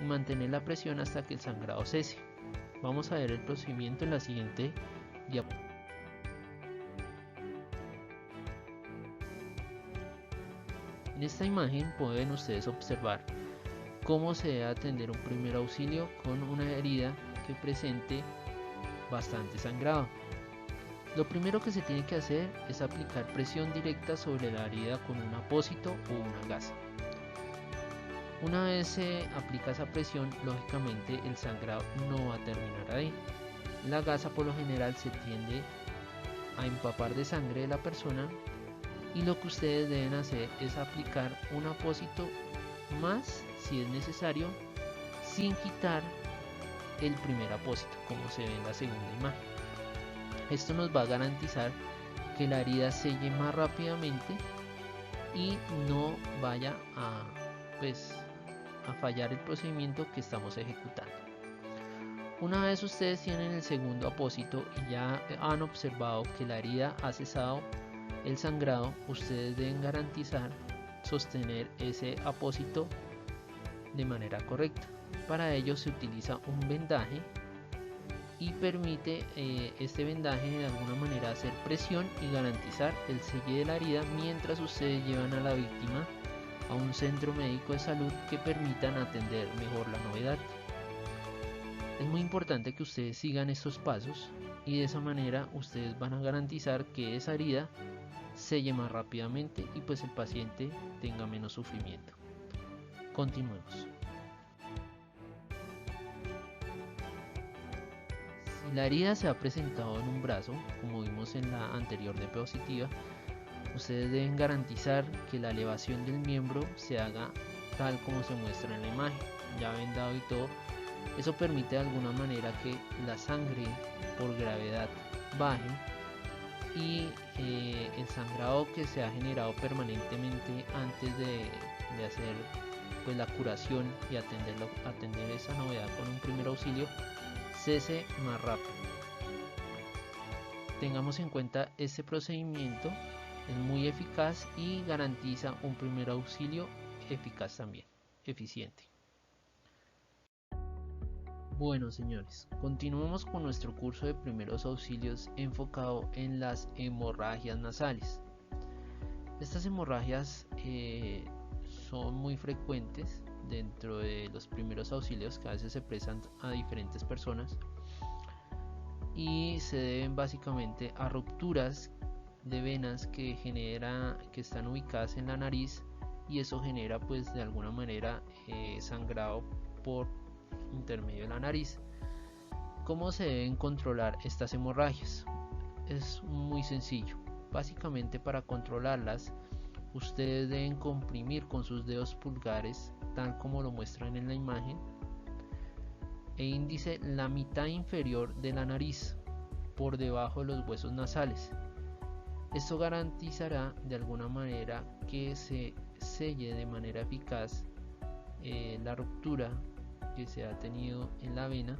y mantener la presión hasta que el sangrado cese. Vamos a ver el procedimiento en la siguiente diapositiva. En esta imagen pueden ustedes observar cómo se debe atender un primer auxilio con una herida que presente bastante sangrado. Lo primero que se tiene que hacer es aplicar presión directa sobre la herida con un apósito o una gasa. Una vez se aplica esa presión, lógicamente el sangrado no va a terminar ahí. La gasa por lo general se tiende a empapar de sangre de la persona y lo que ustedes deben hacer es aplicar un apósito más si es necesario, sin quitar el primer apósito, como se ve en la segunda imagen. Esto nos va a garantizar que la herida selle más rápidamente y no vaya a fallar el procedimiento que estamos ejecutando. Una vez ustedes tienen el segundo apósito y ya han observado que la herida ha cesado el sangrado, ustedes deben garantizar sostener ese apósito de manera correcta. Para ello se utiliza un vendaje y permite este vendaje de alguna manera hacer presión y garantizar el selle de la herida mientras ustedes llevan a la víctima a un centro médico de salud que permitan atender mejor la novedad. Es muy importante que ustedes sigan estos pasos y de esa manera ustedes van a garantizar que esa herida selle más rápidamente y pues el paciente tenga menos sufrimiento. Continuemos. Si la herida se ha presentado en un brazo, como vimos en la anterior diapositiva, ustedes deben garantizar que la elevación del miembro se haga tal como se muestra en la imagen, ya vendado y todo. Eso permite de alguna manera que la sangre por gravedad baje y el sangrado que se ha generado permanentemente antes de hacer pues la curación y atender esa novedad con un primer auxilio cese más rápido. Tengamos en cuenta este procedimiento, es muy eficaz y garantiza un primer auxilio eficaz también, eficiente. Bueno señores, continuamos con nuestro curso de primeros auxilios enfocado en las hemorragias nasales. Estas hemorragias son muy frecuentes dentro de los primeros auxilios que a veces se prestan a diferentes personas y se deben básicamente a rupturas de venas que están ubicadas en la nariz y eso genera pues de alguna manera sangrado por intermedio de la nariz. ¿Cómo se deben controlar estas hemorragias? Es muy sencillo. Básicamente para controlarlas ustedes deben comprimir con sus dedos pulgares, tal como lo muestran en la imagen, e índice la mitad inferior de la nariz por debajo de los huesos nasales. Esto garantizará de alguna manera que se selle de manera eficaz la ruptura que se ha tenido en la vena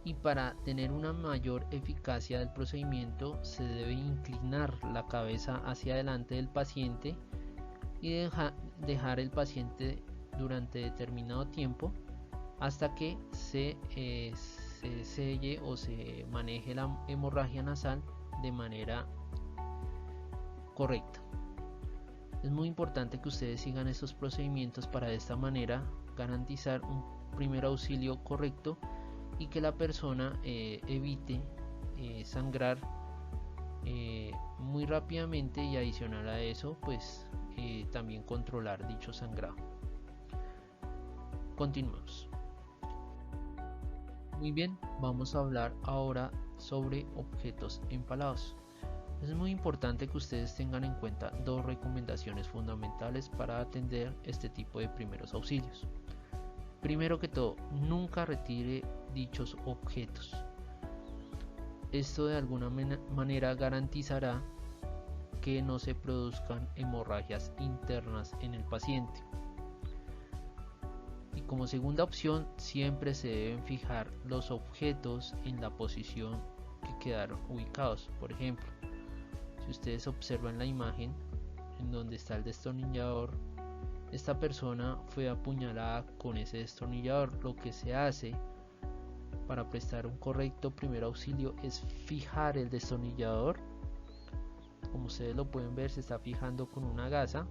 Y para tener una mayor eficacia del procedimiento se debe inclinar la cabeza hacia adelante del paciente y dejar el paciente durante determinado tiempo hasta que se selle o se maneje la hemorragia nasal de manera correcta. Es muy importante que ustedes sigan estos procedimientos para de esta manera garantizar un primer auxilio correcto y que la persona evite sangrar muy rápidamente, y adicional a eso pues también controlar dicho sangrado. Continuemos. Muy bien, vamos a hablar ahora sobre objetos empalados. Es muy importante que ustedes tengan en cuenta dos recomendaciones fundamentales para atender este tipo de primeros auxilios. Primero que todo, nunca retire dichos objetos. Esto de alguna manera garantizará que no se produzcan hemorragias internas en el paciente. Y como segunda opción, siempre se deben fijar los objetos en la posición que quedaron ubicados. Por ejemplo, si ustedes observan la imagen en donde está el destornillador, esta persona fue apuñalada con ese destornillador. Lo que se hace para prestar un correcto primer auxilio es fijar el destornillador. Como ustedes lo pueden ver, se está fijando con una gasa.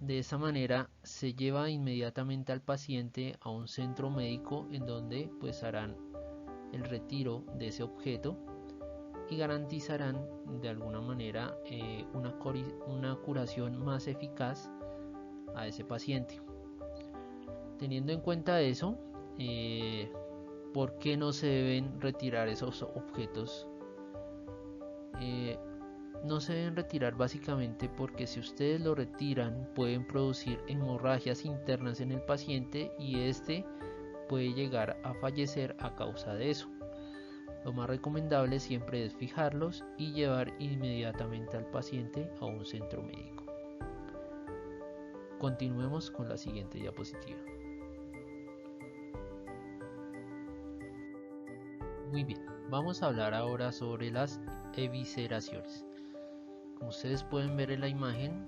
De esa manera se lleva inmediatamente al paciente a un centro médico en donde pues harán el retiro de ese objeto y garantizarán de alguna manera una curación más eficaz a ese paciente. Teniendo en cuenta eso, ¿por qué no se deben retirar esos objetos? No se deben retirar básicamente porque si ustedes lo retiran pueden producir hemorragias internas en el paciente y este puede llegar a fallecer a causa de eso. Lo más recomendable siempre es fijarlos y llevar inmediatamente al paciente a un centro médico. Continuemos con la siguiente diapositiva. Muy bien, vamos a hablar ahora sobre las evisceraciones. Como ustedes pueden ver en la imagen,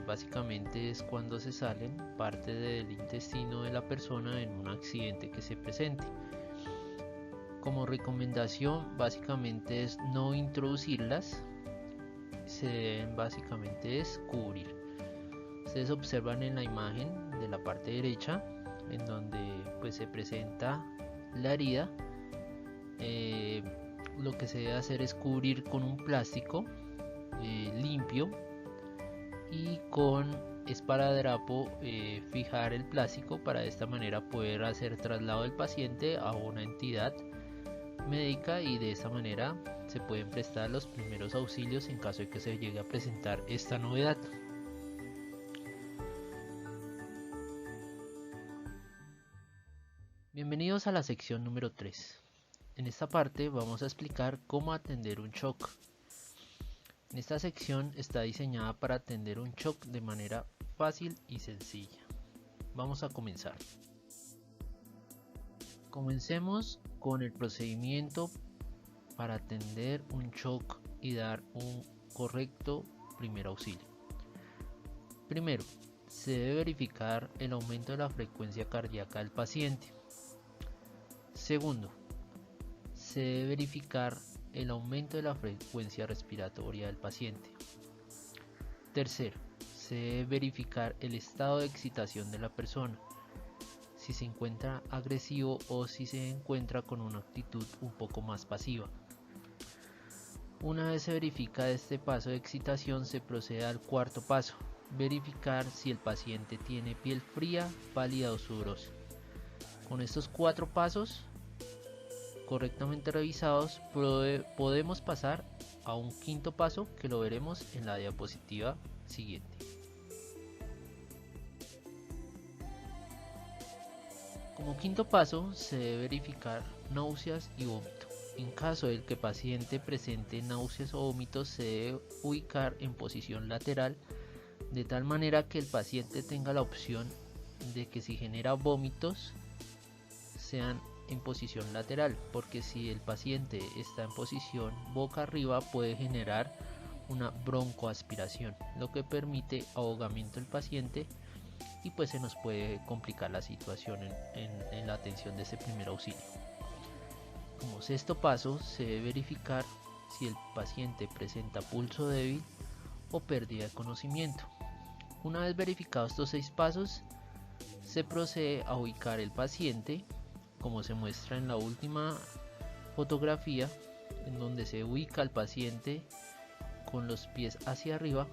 básicamente es cuando se salen parte del intestino de la persona en un accidente que se presente. Como recomendación básicamente es no introducirlas, se deben básicamente es cubrir. Ustedes observan en la imagen de la parte derecha en donde pues se presenta la herida. Lo que se debe hacer es cubrir con un plástico limpio y con esparadrapo fijar el plástico para de esta manera poder hacer traslado del paciente a una entidad médica y de esta manera se pueden prestar los primeros auxilios en caso de que se llegue a presentar esta novedad. Bienvenidos a la sección número 3. En esta parte vamos a explicar cómo atender un shock. En esta sección está diseñada para atender un shock de manera fácil y sencilla. Vamos a comenzar. Comencemos con el procedimiento para atender un shock y dar un correcto primer auxilio. Primero, se debe verificar el aumento de la frecuencia cardíaca del paciente. Segundo, se debe verificar el aumento de la frecuencia respiratoria del paciente. Tercero, se debe verificar el estado de excitación de la persona, si se encuentra agresivo o si se encuentra con una actitud un poco más pasiva. Una vez se verifica este paso de excitación, se procede al cuarto paso, verificar si el paciente tiene piel fría, pálida o sudorosa. Con estos 4 pasos correctamente revisados podemos pasar a un quinto paso que lo veremos en la diapositiva siguiente. Como quinto paso se debe verificar náuseas y vómito. En caso de que el paciente presente náuseas o vómitos, se debe ubicar en posición lateral de tal manera que el paciente tenga la opción de que si genera vómitos sean en posición lateral, porque si el paciente está en posición boca arriba puede generar una broncoaspiración, lo que permite ahogamiento del paciente y pues se nos puede complicar la situación en la atención de ese primer auxilio. Como sexto paso, se debe verificar si el paciente presenta pulso débil o pérdida de conocimiento. Una vez verificados estos 6 pasos, se procede a ubicar el paciente, como se muestra en la última fotografía, en donde se ubica el paciente con los pies hacia arriba.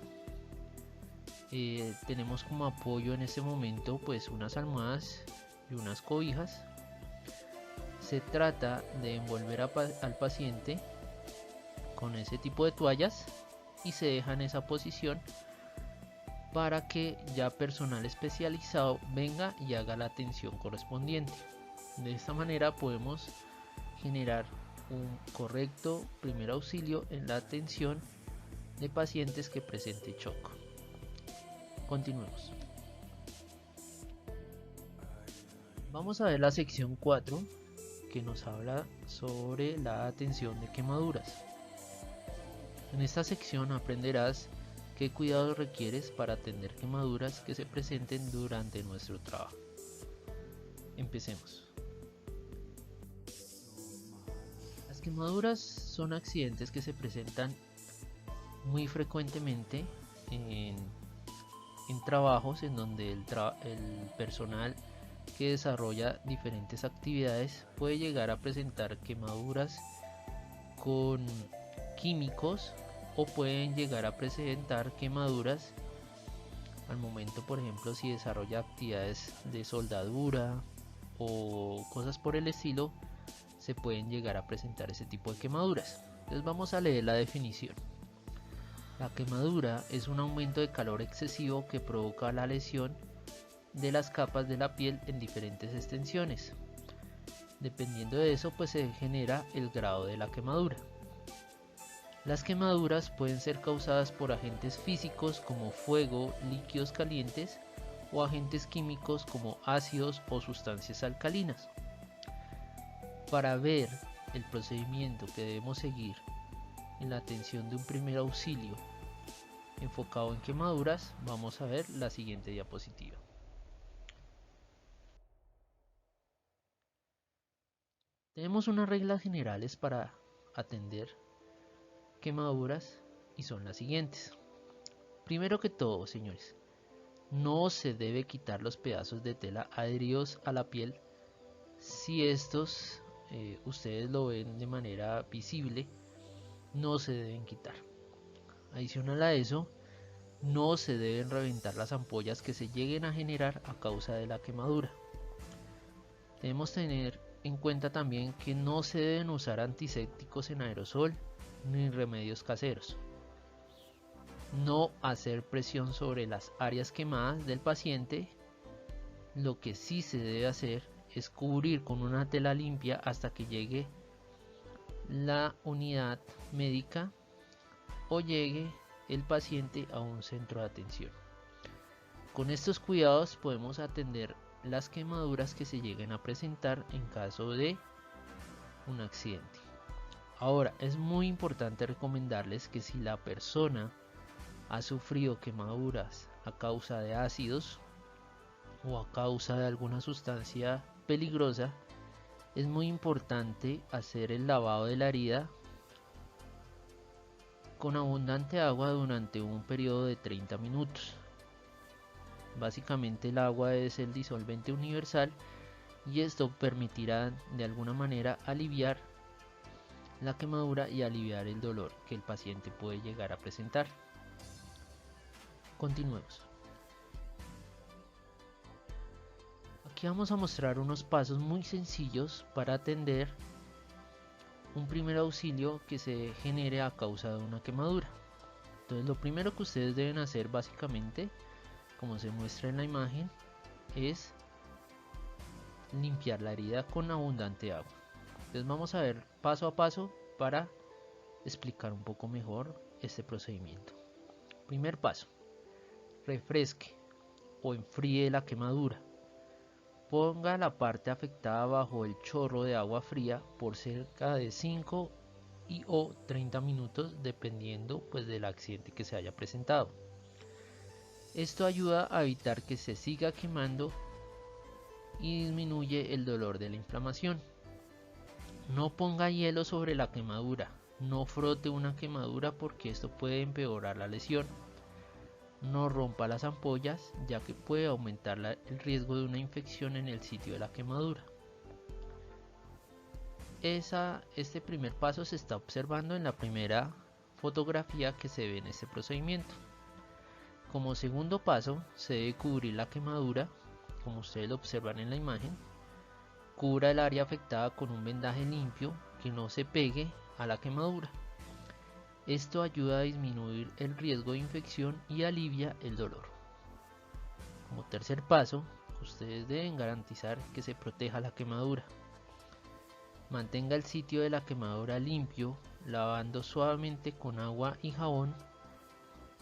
Tenemos como apoyo en este momento pues unas almohadas y unas cobijas. Se trata de envolver al paciente con ese tipo de toallas y se deja en esa posición para que ya personal especializado venga y haga la atención correspondiente. De esta manera podemos generar un correcto primer auxilio en la atención de pacientes que presenten shock. Continuemos. Vamos a ver la sección 4 que nos habla sobre la atención de quemaduras. En esta sección aprenderás qué cuidados requieres para atender quemaduras que se presenten durante nuestro trabajo. Empecemos. Las quemaduras son accidentes que se presentan muy frecuentemente en trabajos en donde el personal que desarrolla diferentes actividades puede llegar a presentar quemaduras con químicos o pueden llegar a presentar quemaduras al momento, por ejemplo, si desarrolla actividades de soldadura o cosas por el estilo, se pueden llegar a presentar ese tipo de quemaduras. Entonces vamos a leer la definición. La quemadura es un aumento de calor excesivo que provoca la lesión de las capas de la piel en diferentes extensiones. Dependiendo de eso, pues se genera el grado de la quemadura. Las quemaduras pueden ser causadas por agentes físicos como fuego, líquidos calientes o agentes químicos como ácidos o sustancias alcalinas. Para ver el procedimiento que debemos seguir en la atención de un primer auxilio enfocado en quemaduras, vamos a ver la siguiente diapositiva. Tenemos unas reglas generales para atender quemaduras y son las siguientes. Primero que todo, señores, no se debe quitar los pedazos de tela adheridos a la piel si estos ustedes lo ven de manera visible. No se deben quitar. Adicional a eso, no se deben reventar las ampollas que se lleguen a generar a causa de la quemadura. Debemos tener en cuenta también que no se deben usar antisépticos en aerosol ni remedios caseros. No hacer presión sobre las áreas quemadas del paciente. Lo que sí se debe hacer es cubrir con una tela limpia hasta que llegue la unidad médica o llegue el paciente a un centro de atención. Con estos cuidados podemos atender las quemaduras que se lleguen a presentar en caso de un accidente. Ahora, es muy importante recomendarles que si la persona ha sufrido quemaduras a causa de ácidos o a causa de alguna sustancia peligrosa, es muy importante hacer el lavado de la herida con abundante agua durante un periodo de 30 minutos. Básicamente el agua es el disolvente universal y esto permitirá de alguna manera aliviar la quemadura y aliviar el dolor que el paciente puede llegar a presentar. Continuemos. Aquí vamos a mostrar unos pasos muy sencillos para atender un primer auxilio que se genere a causa de una quemadura. Entonces lo primero que ustedes deben hacer básicamente, como se muestra en la imagen, es limpiar la herida con abundante agua. Entonces vamos a ver paso a paso para explicar un poco mejor este procedimiento. Primer paso: refresque o enfríe la quemadura. Ponga la parte afectada bajo el chorro de agua fría por cerca de 5 o 30 minutos dependiendo pues del accidente que se haya presentado. Esto ayuda a evitar que se siga quemando y disminuye el dolor de la inflamación. No ponga hielo sobre la quemadura, no frote una quemadura porque esto puede empeorar la lesión. No rompa las ampollas ya que puede aumentar el riesgo de una infección en el sitio de la quemadura. Este primer paso se está observando en la primera fotografía que se ve en este procedimiento. Como segundo paso se debe cubrir la quemadura, como ustedes lo observan en la imagen. Cubra el área afectada con un vendaje limpio que no se pegue a la quemadura. Esto ayuda a disminuir el riesgo de infección y alivia el dolor. Como tercer paso, ustedes deben garantizar que se proteja la quemadura. Mantenga el sitio de la quemadura limpio, lavando suavemente con agua y jabón.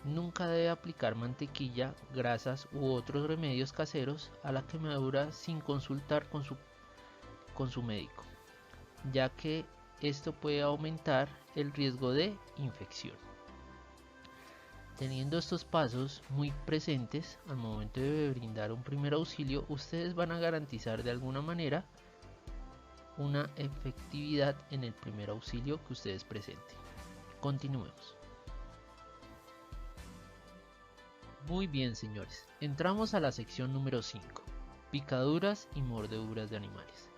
Nunca debe aplicar mantequilla, grasas u otros remedios caseros a la quemadura sin consultar con su médico, ya que esto puede aumentar el riesgo de infección. Teniendo estos pasos muy presentes al momento de brindar un primer auxilio, ustedes van a garantizar de alguna manera una efectividad en el primer auxilio que ustedes presenten. Continuemos. Muy bien, señores, entramos a la sección número 5, picaduras y mordeduras de animales.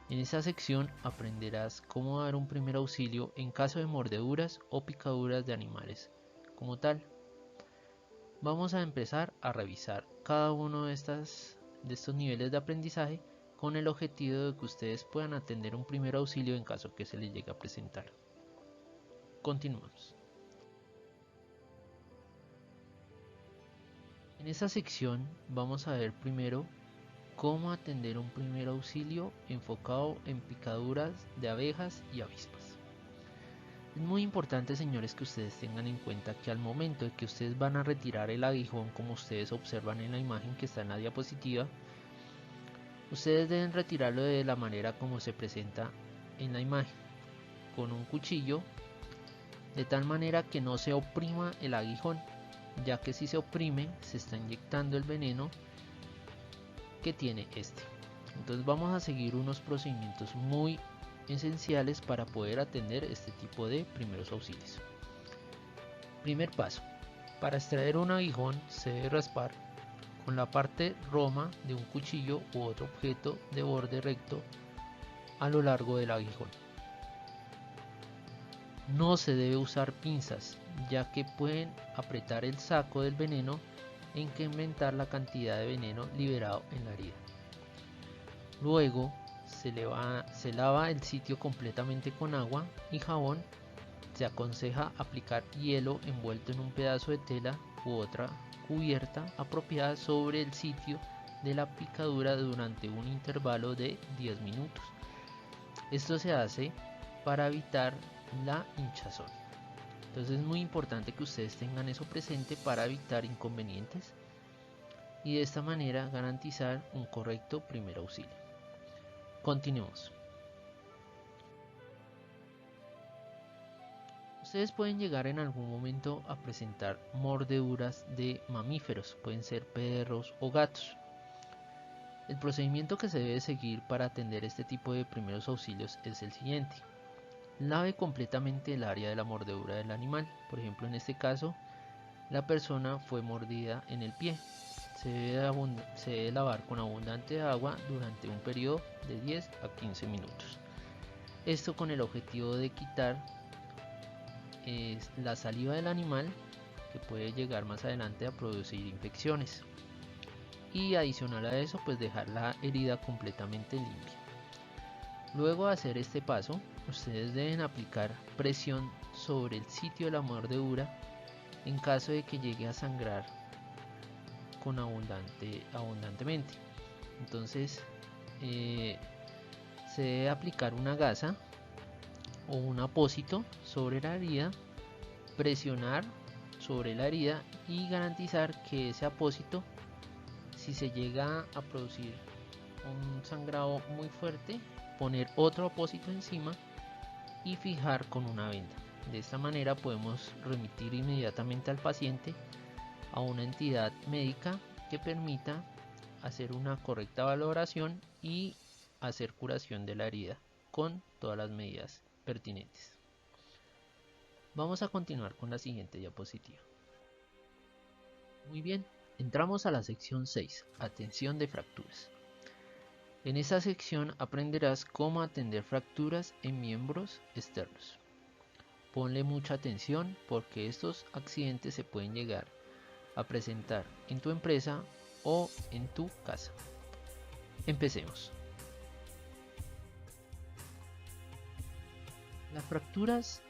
En esta sección aprenderás cómo dar un primer auxilio en caso de mordeduras o picaduras de animales como tal. Vamos a empezar a revisar cada uno de estos niveles de aprendizaje con el objetivo de que ustedes puedan atender un primer auxilio en caso que se les llegue a presentar. Continuamos. En esta sección vamos a ver primero cómo atender un primer auxilio enfocado en picaduras de abejas y avispas. Es muy importante, señores, que ustedes tengan en cuenta que al momento de que ustedes van a retirar el aguijón, como ustedes observan en la imagen que está en la diapositiva, ustedes deben retirarlo de la manera como se presenta en la imagen, con un cuchillo, de tal manera que no se oprima el aguijón, ya que si se oprime se está inyectando el veneno que tiene este. Entonces vamos a seguir unos procedimientos muy esenciales para poder atender este tipo de primeros auxilios. Primer paso: para extraer un aguijón se debe raspar con la parte roma de un cuchillo u otro objeto de borde recto a lo largo del aguijón. No se debe usar pinzas, ya que pueden apretar el saco del veneno e incrementar la cantidad de veneno liberado en la herida. Luego se lava el sitio completamente con agua y jabón. Se aconseja aplicar hielo envuelto en un pedazo de tela u otra cubierta apropiada sobre el sitio de la picadura durante un intervalo de 10 minutos. Esto se hace para evitar la hinchazón. Entonces es muy importante que ustedes tengan eso presente para evitar inconvenientes y de esta manera garantizar un correcto primer auxilio. Continuemos. Ustedes pueden llegar en algún momento a presentar mordeduras de mamíferos, pueden ser perros o gatos. El procedimiento que se debe seguir para atender este tipo de primeros auxilios es el siguiente: lave completamente el área de la mordedura del animal. Por ejemplo, en este caso, la persona fue mordida en el pie. Se debe lavar con abundante agua durante un periodo de 10 a 15 minutos. Esto con el objetivo de quitar la saliva del animal, que puede llegar más adelante a producir infecciones, y adicional a eso pues dejar la herida completamente limpia. Luego de hacer este paso, ustedes deben aplicar presión sobre el sitio de la mordedura en caso de que llegue a sangrar con abundantemente. Entonces se debe aplicar una gasa o un apósito sobre la herida, presionar sobre la herida y garantizar que ese apósito, si se llega a producir un sangrado muy fuerte, poner otro apósito encima y fijar con una venda. De esta manera podemos remitir inmediatamente al paciente a una entidad médica que permita hacer una correcta valoración y hacer curación de la herida con todas las medidas pertinentes. Vamos a continuar con la siguiente diapositiva. Muy bien, entramos a la sección 6, atención de fracturas. En esta sección aprenderás cómo atender fracturas en miembros externos. Ponle mucha atención porque estos accidentes se pueden llegar a presentar en tu empresa o en tu casa. Empecemos. Las fracturas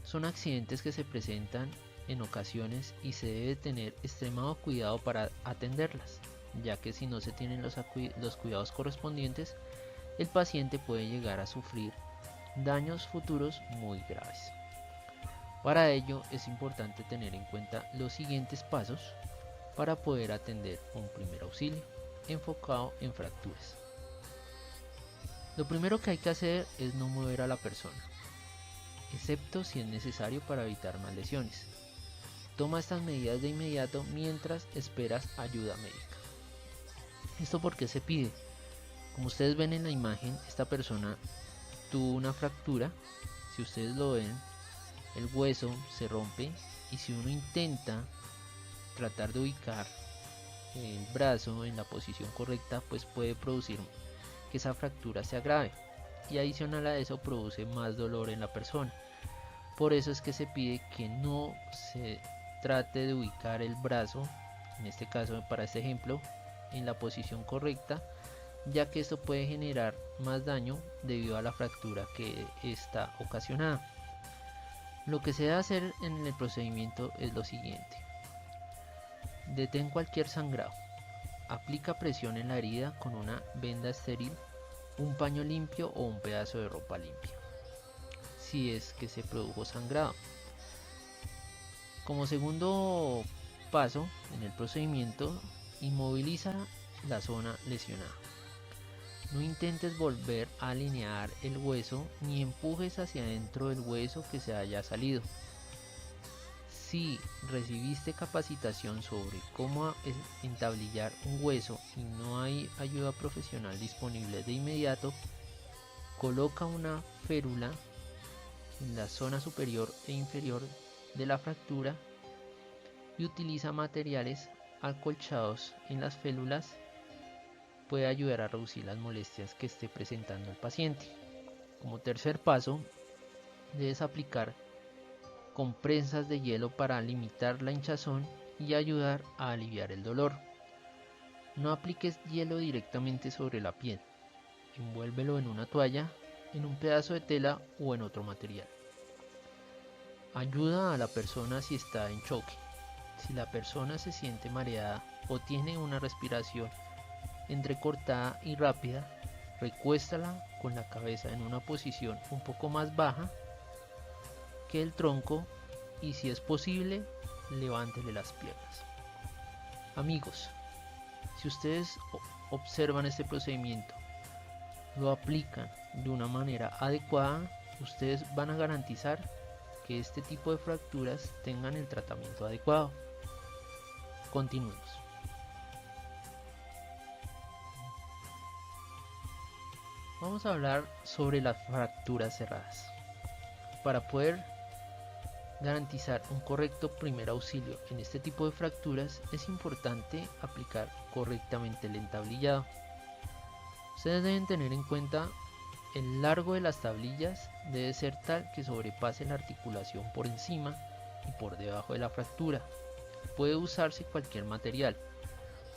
son accidentes que se presentan en ocasiones y se debe tener extremado cuidado para atenderlas, ya que si no se tienen los cuidados correspondientes, el paciente puede llegar a sufrir daños futuros muy graves. Para ello es importante tener en cuenta los siguientes pasos para poder atender un primer auxilio enfocado en fracturas. Lo primero que hay que hacer es no mover a la persona, excepto si es necesario para evitar más lesiones. Toma estas medidas de inmediato mientras esperas ayuda médica. ¿Esto por qué se pide? Como ustedes ven en la imagen, esta persona tuvo una fractura. Si ustedes lo ven, el hueso se rompe y si uno intenta tratar de ubicar el brazo en la posición correcta, pues puede producir que esa fractura se agrave y adicional a eso produce más dolor en la persona. Por eso es que se pide que no se trate de ubicar el brazo, en este caso para este ejemplo, en la posición correcta, ya que esto puede generar más daño debido a la fractura que está ocasionada. Lo que se debe hacer en el procedimiento es lo siguiente: detén cualquier sangrado, aplica presión en la herida con una venda estéril, un paño limpio o un pedazo de ropa limpia, si es que se produjo sangrado. Como segundo paso en el procedimiento, inmoviliza la zona lesionada. No intentes volver a alinear el hueso ni empujes hacia adentro del hueso que se haya salido. Si recibiste capacitación sobre cómo entablillar un hueso y no hay ayuda profesional disponible de inmediato, coloca una férula en la zona superior e inferior de la fractura y utiliza materiales acolchados en las férulas. Puede ayudar a reducir las molestias que esté presentando el paciente. Como tercer paso, debes aplicar compresas de hielo para limitar la hinchazón y ayudar a aliviar el dolor. No apliques hielo directamente sobre la piel. Envuélvelo en una toalla, en un pedazo de tela o en otro material. Ayuda a la persona si está en choque. Si la persona se siente mareada o tiene una respiración entrecortada y rápida, recuéstala con la cabeza en una posición un poco más baja que el tronco y si es posible, levántele las piernas. Amigos, si ustedes observan este procedimiento, lo aplican de una manera adecuada, ustedes van a garantizar que este tipo de fracturas tengan el tratamiento adecuado. Continuemos. Vamos a hablar sobre las fracturas cerradas. Para poder garantizar un correcto primer auxilio en este tipo de fracturas, es importante aplicar correctamente el entablillado. Ustedes deben tener en cuenta el largo de las tablillas debe ser tal que sobrepase la articulación por encima y por debajo de la fractura. Puede usarse cualquier material,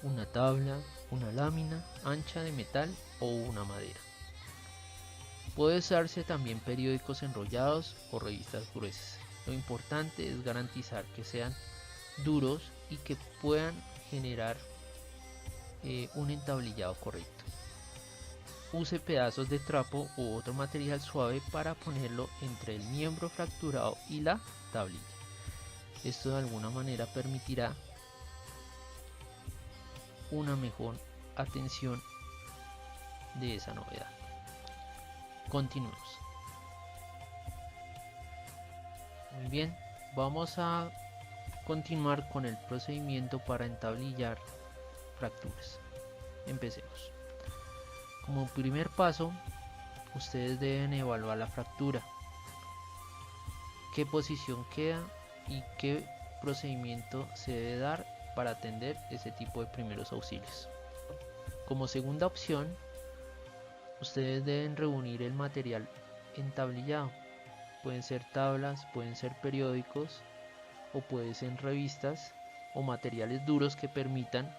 una tabla, una lámina ancha de metal o una madera. Puede usarse también periódicos enrollados o revistas gruesas. Lo importante es garantizar que sean duros y que puedan generar un entablillado correcto. Use pedazos de trapo u otro material suave para ponerlo entre el miembro fracturado y la tablilla. Esto de alguna manera permitirá una mejor atención de esa novedad. Continuemos. Muy bien, vamos a continuar con el procedimiento para entablillar fracturas. Empecemos. Como primer paso, ustedes deben evaluar la fractura, qué posición queda y qué procedimiento se debe dar para atender ese tipo de primeros auxilios. Como segunda opción, ustedes deben reunir el material entablillado. Pueden ser tablas, pueden ser periódicos o pueden ser revistas o materiales duros que permitan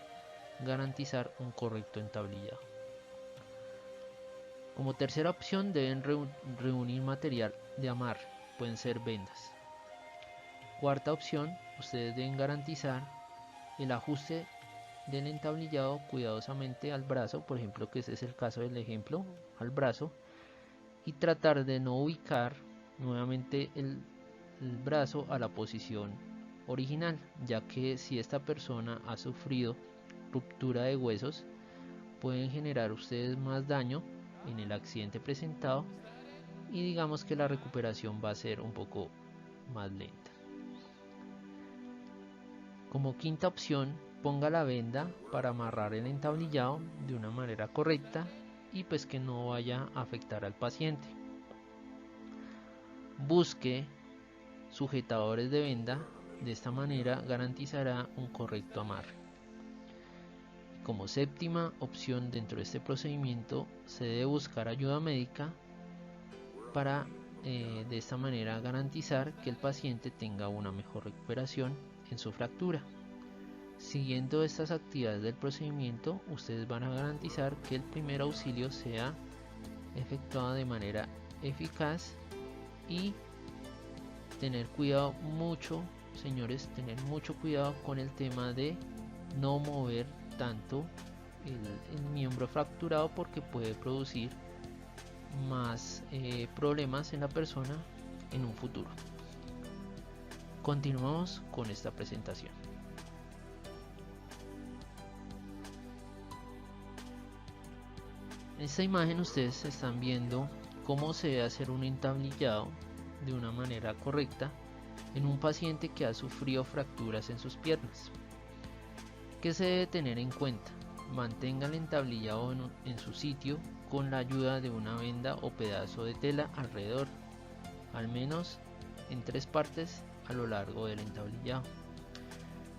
garantizar un correcto entablillado. Como tercera opción deben reunir material de amarre, pueden ser vendas. Cuarta opción, ustedes deben garantizar el ajuste del entablillado cuidadosamente al brazo, por ejemplo, que ese es el caso del ejemplo, al brazo, y tratar de no ubicar nuevamente el brazo a la posición original, ya que si esta persona ha sufrido ruptura de huesos, pueden generar ustedes más daño en el accidente presentado y digamos que la recuperación va a ser un poco más lenta. Como quinta opción, ponga la venda para amarrar el entablillado de una manera correcta y pues que no vaya a afectar al paciente. Busque sujetadores de venda, de esta manera garantizará un correcto amarre. Como séptima opción dentro de este procedimiento, se debe buscar ayuda médica para de esta manera garantizar que el paciente tenga una mejor recuperación en su fractura. Siguiendo estas actividades del procedimiento, ustedes van a garantizar que el primer auxilio sea efectuado de manera eficaz y tener cuidado mucho, señores, tener mucho cuidado con el tema de no mover tanto el miembro fracturado porque puede producir más problemas en la persona en un futuro. Continuamos con esta presentación. En esta imagen ustedes están viendo cómo se debe hacer un entablillado de una manera correcta en un paciente que ha sufrido fracturas en sus piernas. ¿Qué se debe tener en cuenta? Mantenga el entablillado en su sitio con la ayuda de una venda o pedazo de tela alrededor, al menos en 3 partes a lo largo del entablillado.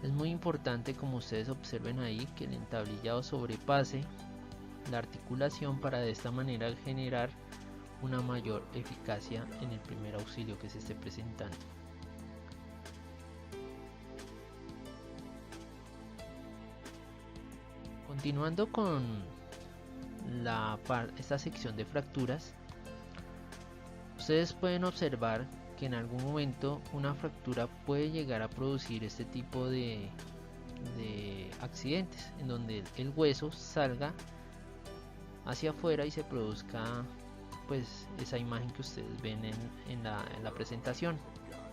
Es muy importante, como ustedes observen ahí, que el entablillado sobrepase la articulación para de esta manera generar una mayor eficacia en el primer auxilio que se esté presentando. Continuando con esta sección de fracturas, ustedes pueden observar que en algún momento una fractura puede llegar a producir este tipo de accidentes en donde el hueso salga hacia afuera y se produzca pues esa imagen que ustedes ven en la presentación,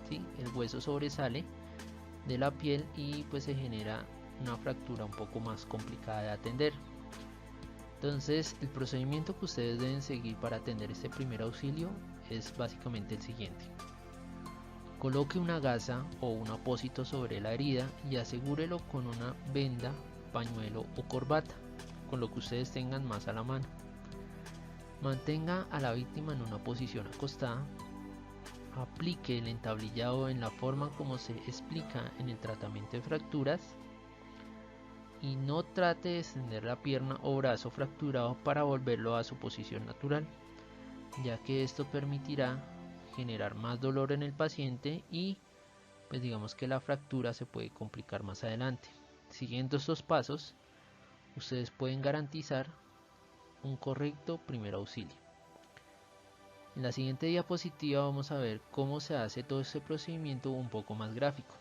¿sí? El hueso sobresale de la piel y pues se genera una fractura un poco más complicada de atender. Entonces el procedimiento que ustedes deben seguir para atender este primer auxilio es básicamente el siguiente: coloque una gasa o un apósito sobre la herida y asegúrelo con una venda, pañuelo o corbata, con lo que ustedes tengan más a la mano. Mantenga a la víctima en una posición acostada. Aplique el entablillado en la forma como se explica en el tratamiento de fracturas y no trate de extender la pierna o brazo fracturado para volverlo a su posición natural, ya que esto permitirá generar más dolor en el paciente y pues digamos que la fractura se puede complicar más adelante. Siguiendo estos pasos, ustedes pueden garantizar un correcto primer auxilio. En la siguiente diapositiva vamos a ver cómo se hace todo este procedimiento un poco más gráfico.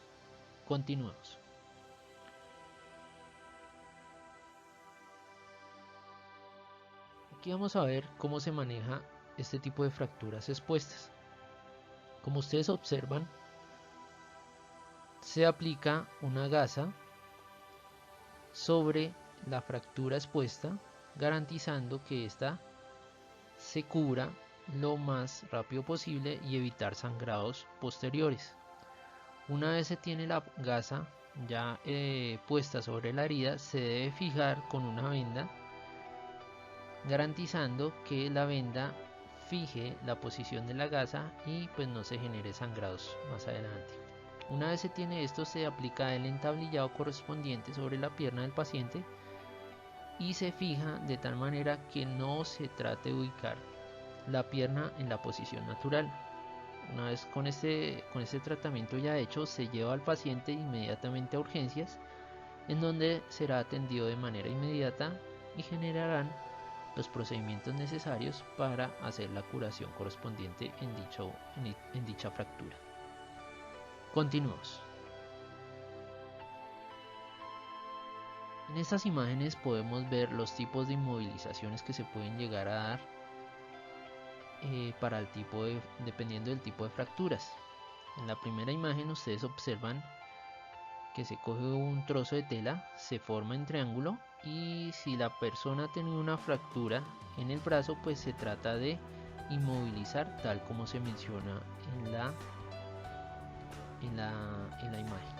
Continuemos. Aquí vamos a ver cómo se maneja este tipo de fracturas expuestas. Como ustedes observan, se aplica una gasa sobre la fractura expuesta, garantizando que ésta se cubra lo más rápido posible y evitar sangrados posteriores. Una vez se tiene la gasa ya puesta sobre la herida, se debe fijar con una venda, garantizando que la venda fije la posición de la gasa y pues no se genere sangrados más adelante. Una vez se tiene esto, se aplica el entablillado correspondiente sobre la pierna del paciente y se fija de tal manera que no se trate de ubicar la pierna en la posición natural. Una vez con este tratamiento ya hecho, se lleva al paciente inmediatamente a urgencias, en donde será atendido de manera inmediata y generarán los procedimientos necesarios para hacer la curación correspondiente en dicha fractura. Continuamos. En estas imágenes podemos ver los tipos de inmovilizaciones que se pueden llegar a dar para el dependiendo del tipo de fracturas. En la primera imagen ustedes observan que se coge un trozo de tela, se forma en triángulo, y si la persona ha tenido una fractura en el brazo, pues se trata de inmovilizar tal como se menciona en la imagen,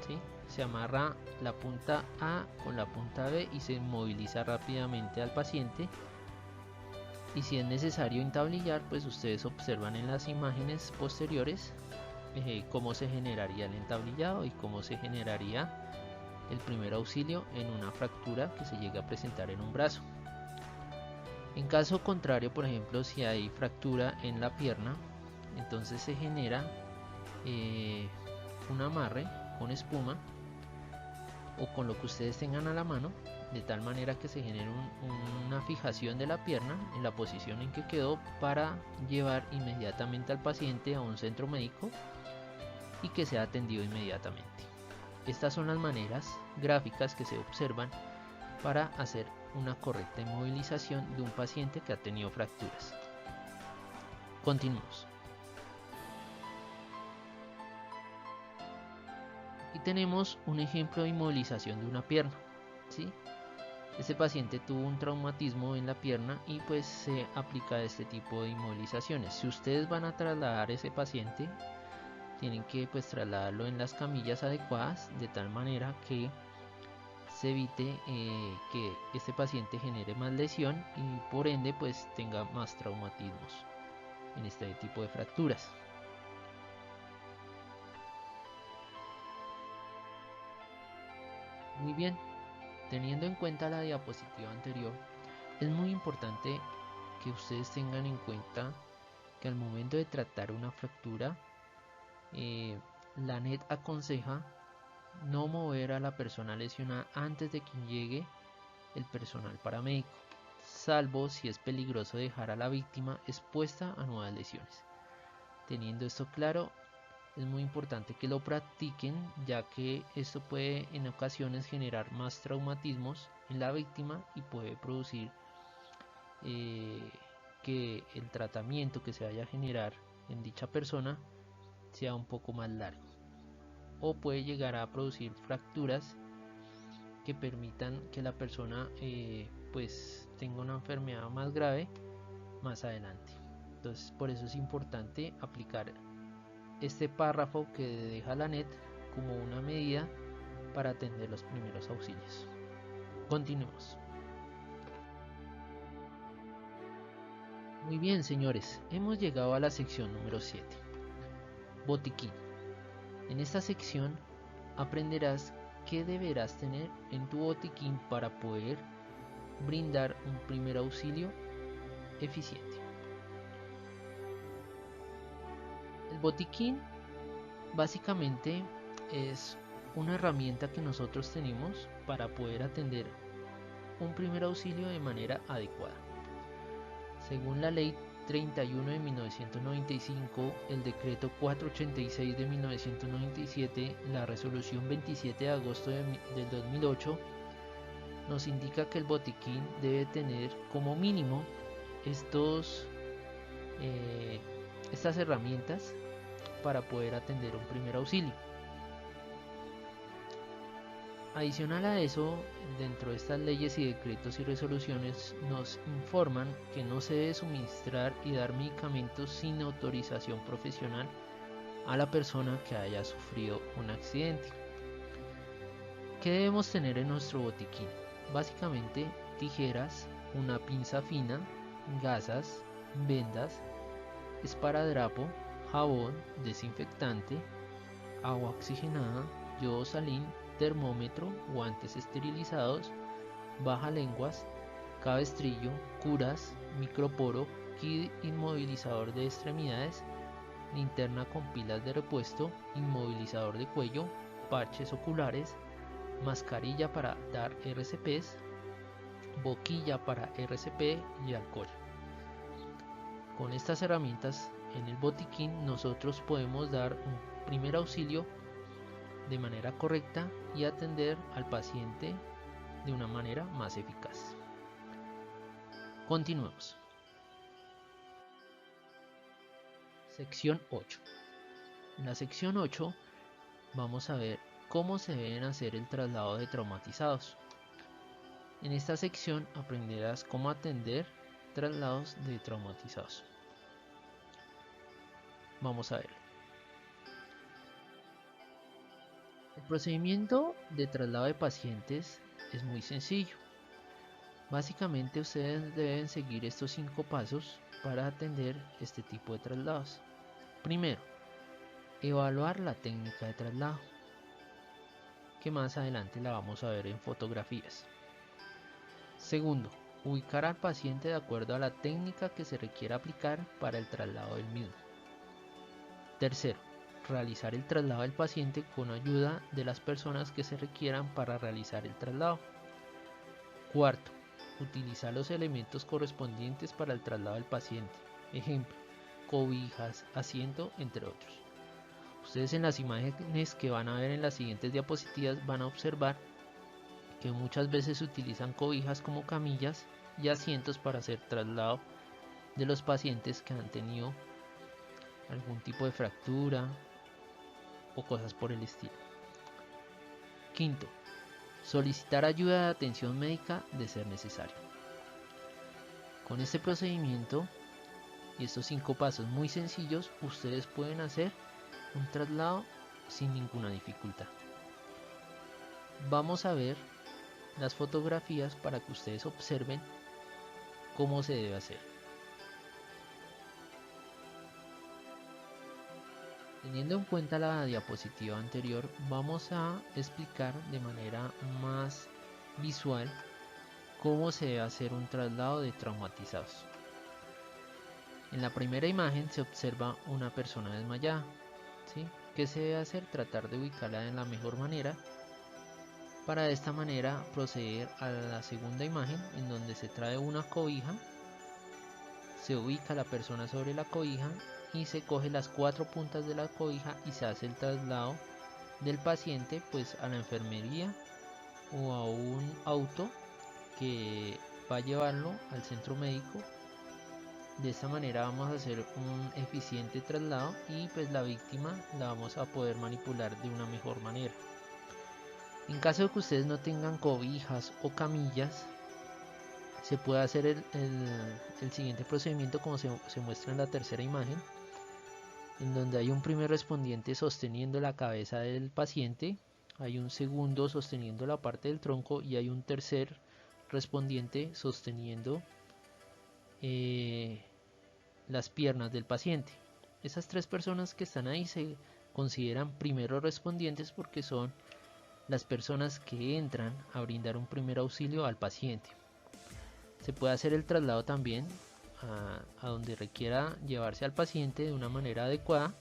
¿sí? Se amarra la punta A con la punta B y se inmoviliza rápidamente al paciente. Y si es necesario entablillar, pues ustedes observan en las imágenes posteriores cómo se generaría el entablillado y cómo se generaría el primer auxilio en una fractura que se llegue a presentar en un brazo. En caso contrario, por ejemplo, si hay fractura en la pierna, entonces se genera un amarre con espuma o con lo que ustedes tengan a la mano, de tal manera que se genere una fijación de la pierna en la posición en que quedó, para llevar inmediatamente al paciente a un centro médico y que sea atendido inmediatamente. Estas son las maneras gráficas que se observan para hacer una correcta inmovilización de un paciente que ha tenido fracturas. Continuamos. Aquí tenemos un ejemplo de inmovilización de una pierna, ¿sí? Este paciente tuvo un traumatismo en la pierna y pues se aplica este tipo de inmovilizaciones. Si ustedes van a trasladar a ese paciente, tienen que pues trasladarlo en las camillas adecuadas, de tal manera que se evite que este paciente genere más lesión y por ende pues tenga más traumatismos en este tipo de fracturas. Muy bien, teniendo en cuenta la diapositiva anterior, es muy importante que ustedes tengan en cuenta que al momento de tratar una fractura, la NET aconseja no mover a la persona lesionada antes de que llegue el personal paramédico, salvo si es peligroso dejar a la víctima expuesta a nuevas lesiones. Teniendo esto claro, es muy importante que lo practiquen, ya que esto puede en ocasiones generar más traumatismos en la víctima y puede producir que el tratamiento que se vaya a generar en dicha persona sea un poco más largo, o puede llegar a producir fracturas que permitan que la persona pues tenga una enfermedad más grave más adelante. Entonces por eso es importante aplicar este párrafo que deja la NET como una medida para atender los primeros auxilios. Continuemos. Muy bien, señores, hemos llegado a la sección número 7. Botiquín. En esta sección aprenderás qué deberás tener en tu botiquín para poder brindar un primer auxilio eficiente. El botiquín básicamente es una herramienta que nosotros tenemos para poder atender un primer auxilio de manera adecuada. Según la ley 31 de 1995, el decreto 486 de 1997, la resolución 27 de agosto del 2008, nos indica que el botiquín debe tener como mínimo estas herramientas para poder atender un primer auxilio. Adicional a eso, dentro de estas leyes y decretos y resoluciones nos informan que no se debe suministrar y dar medicamentos sin autorización profesional a la persona que haya sufrido un accidente. ¿Qué debemos tener en nuestro botiquín? Básicamente tijeras, una pinza fina, gasas, vendas, esparadrapo, jabón, desinfectante, agua oxigenada, yodo salín, termómetro, guantes esterilizados, bajalenguas, cabestrillo, curas, microporo, kit inmovilizador de extremidades, linterna con pilas de repuesto, inmovilizador de cuello, parches oculares, mascarilla para dar RCPs, boquilla para RCP y alcohol. Con estas herramientas en el botiquín nosotros podemos dar un primer auxilio de manera correcta y atender al paciente de una manera más eficaz. Continuemos. Sección 8. En la sección 8 vamos a ver cómo se deben hacer el traslado de traumatizados. En esta sección aprenderás cómo atender traslados de traumatizados. Vamos a ver. El procedimiento de traslado de pacientes es muy sencillo. Básicamente ustedes deben seguir estos 5 pasos para atender este tipo de traslados. Primero, evaluar la técnica de traslado, que más adelante la vamos a ver en fotografías. Segundo, ubicar al paciente de acuerdo a la técnica que se requiere aplicar para el traslado del mismo. Tercero, realizar el traslado del paciente con ayuda de las personas que se requieran para realizar el traslado. Cuarto, utilizar los elementos correspondientes para el traslado del paciente. Ejemplo, cobijas, asiento, entre otros. Ustedes en las imágenes que van a ver en las siguientes diapositivas van a observar que muchas veces se utilizan cobijas como camillas y asientos para hacer traslado de los pacientes que han tenido algún tipo de fractura o cosas por el estilo. Quinto, solicitar ayuda de atención médica de ser necesario. Con este procedimiento y estos 5 pasos muy sencillos, ustedes pueden hacer un traslado sin ninguna dificultad. Vamos a ver las fotografías para que ustedes observen cómo se debe hacer. Teniendo en cuenta la diapositiva anterior, vamos a explicar de manera más visual cómo se debe hacer un traslado de traumatizados. En la primera imagen se observa una persona desmayada. ¿Sí? ¿Qué se debe hacer? Tratar de ubicarla de la mejor manera. Para de esta manera proceder a la segunda imagen, en donde se trae una cobija, se ubica la persona sobre la cobija y se coge las 4 puntas de la cobija y se hace el traslado del paciente pues a la enfermería o a un auto que va a llevarlo al centro médico. De esta manera vamos a hacer un eficiente traslado y pues la víctima la vamos a poder manipular de una mejor manera. En caso de que ustedes no tengan cobijas o camillas, se puede hacer el siguiente procedimiento como se muestra en la tercera imagen, en donde hay un primer respondiente sosteniendo la cabeza del paciente, hay un segundo sosteniendo la parte del tronco y hay un tercer respondiente sosteniendo las piernas del paciente. Esas 3 personas que están ahí se consideran primeros respondientes porque son las personas que entran a brindar un primer auxilio al paciente. Se puede hacer el traslado también a donde requiera llevarse al paciente de una manera adecuada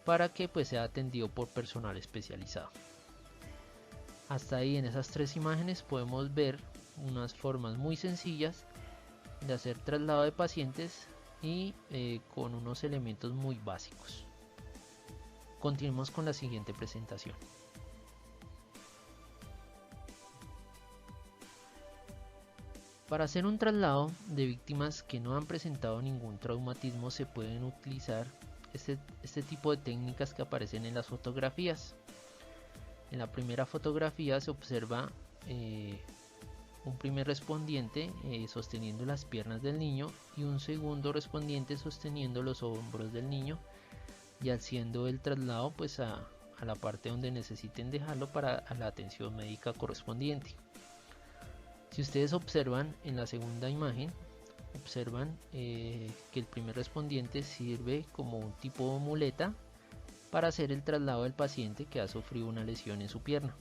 para que pues sea atendido por personal especializado. Hasta ahí en esas 3 imágenes podemos ver unas formas muy sencillas de hacer traslado de pacientes y con unos elementos muy básicos. Continuemos con la siguiente presentación. Para hacer un traslado de víctimas que no han presentado ningún traumatismo se pueden utilizar este tipo de técnicas que aparecen en las fotografías. En la primera fotografía se observa un primer respondiente sosteniendo las piernas del niño y un segundo respondiente sosteniendo los hombros del niño y haciendo el traslado pues a la parte donde necesiten dejarlo para la atención médica correspondiente. Si ustedes observan en la segunda imagen, observan que el primer respondiente sirve como un tipo de muleta para hacer el traslado del paciente que ha sufrido una lesión en su pierna.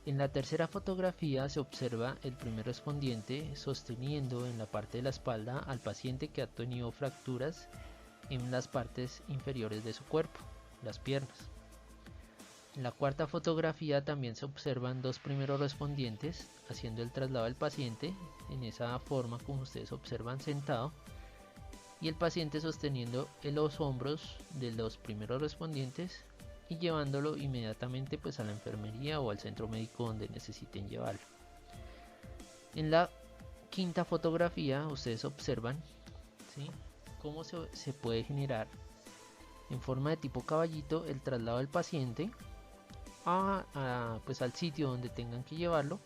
En la tercera fotografía se observa el primer respondiente sosteniendo en la parte de la espalda al paciente que ha tenido fracturas en las partes inferiores de su cuerpo, las piernas. En la cuarta fotografía también se observan dos primeros respondientes haciendo el traslado del paciente en esa forma como ustedes observan sentado y el paciente sosteniendo los hombros de los primeros respondientes y llevándolo inmediatamente pues a la enfermería o al centro médico donde necesiten llevarlo. En la quinta fotografía ustedes observan, ¿sí?, cómo se puede generar en forma de tipo caballito el traslado del paciente pues al sitio donde tengan que llevarlo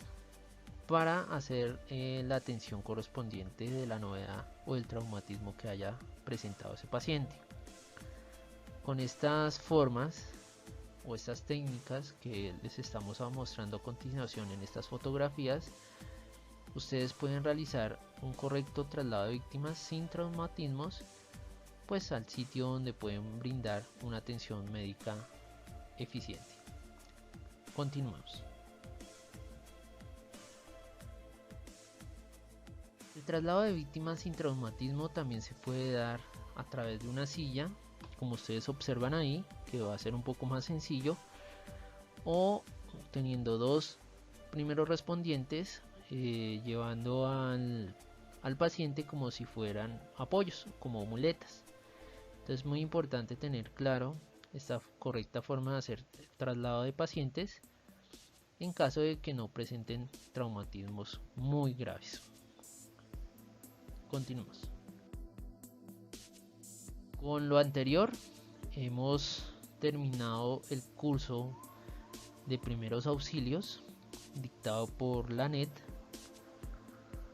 para hacer la atención correspondiente de la novedad o del traumatismo que haya presentado ese paciente. Con estas formas o estas técnicas que les estamos mostrando a continuación en estas fotografías, ustedes pueden realizar un correcto traslado de víctimas sin traumatismos pues al sitio donde pueden brindar una atención médica eficiente. Continuamos. El traslado de víctimas sin traumatismo también se puede dar a través de una silla, como ustedes observan ahí, que va a ser un poco más sencillo, o teniendo dos primeros respondientes llevando al paciente como si fueran apoyos, como muletas. Entonces es muy importante tener claro esta correcta forma de hacer traslado de pacientes en caso de que no presenten traumatismos muy graves. Continuamos. Con lo anterior hemos terminado el curso de primeros auxilios dictado por la NET.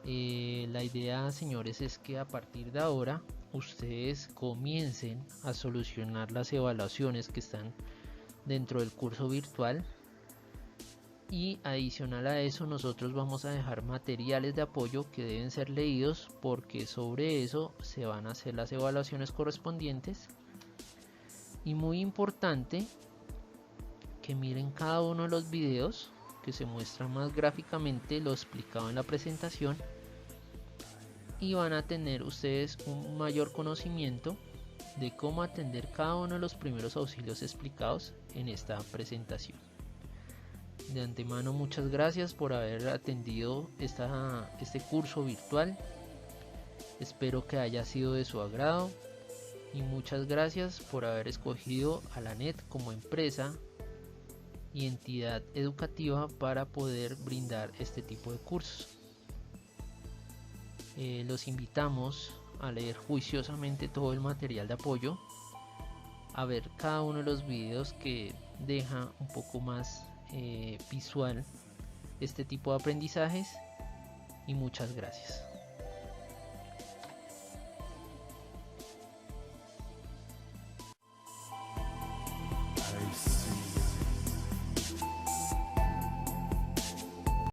La idea, señores, es que a partir de ahora ustedes comiencen a solucionar las evaluaciones que están dentro del curso virtual y adicional a eso nosotros vamos a dejar materiales de apoyo que deben ser leídos porque sobre eso se van a hacer las evaluaciones correspondientes. Y muy importante que miren cada uno de los videos que se muestra más gráficamente lo explicado en la presentación y van a tener ustedes un mayor conocimiento de cómo atender cada uno de los primeros auxilios explicados en esta presentación. De antemano muchas gracias por haber atendido este curso virtual, espero que haya sido de su agrado y muchas gracias por haber escogido a la NET como empresa y entidad educativa para poder brindar este tipo de cursos. Los invitamos a leer juiciosamente todo el material de apoyo, a ver cada uno de los videos que deja un poco más visual este tipo de aprendizajes y muchas gracias.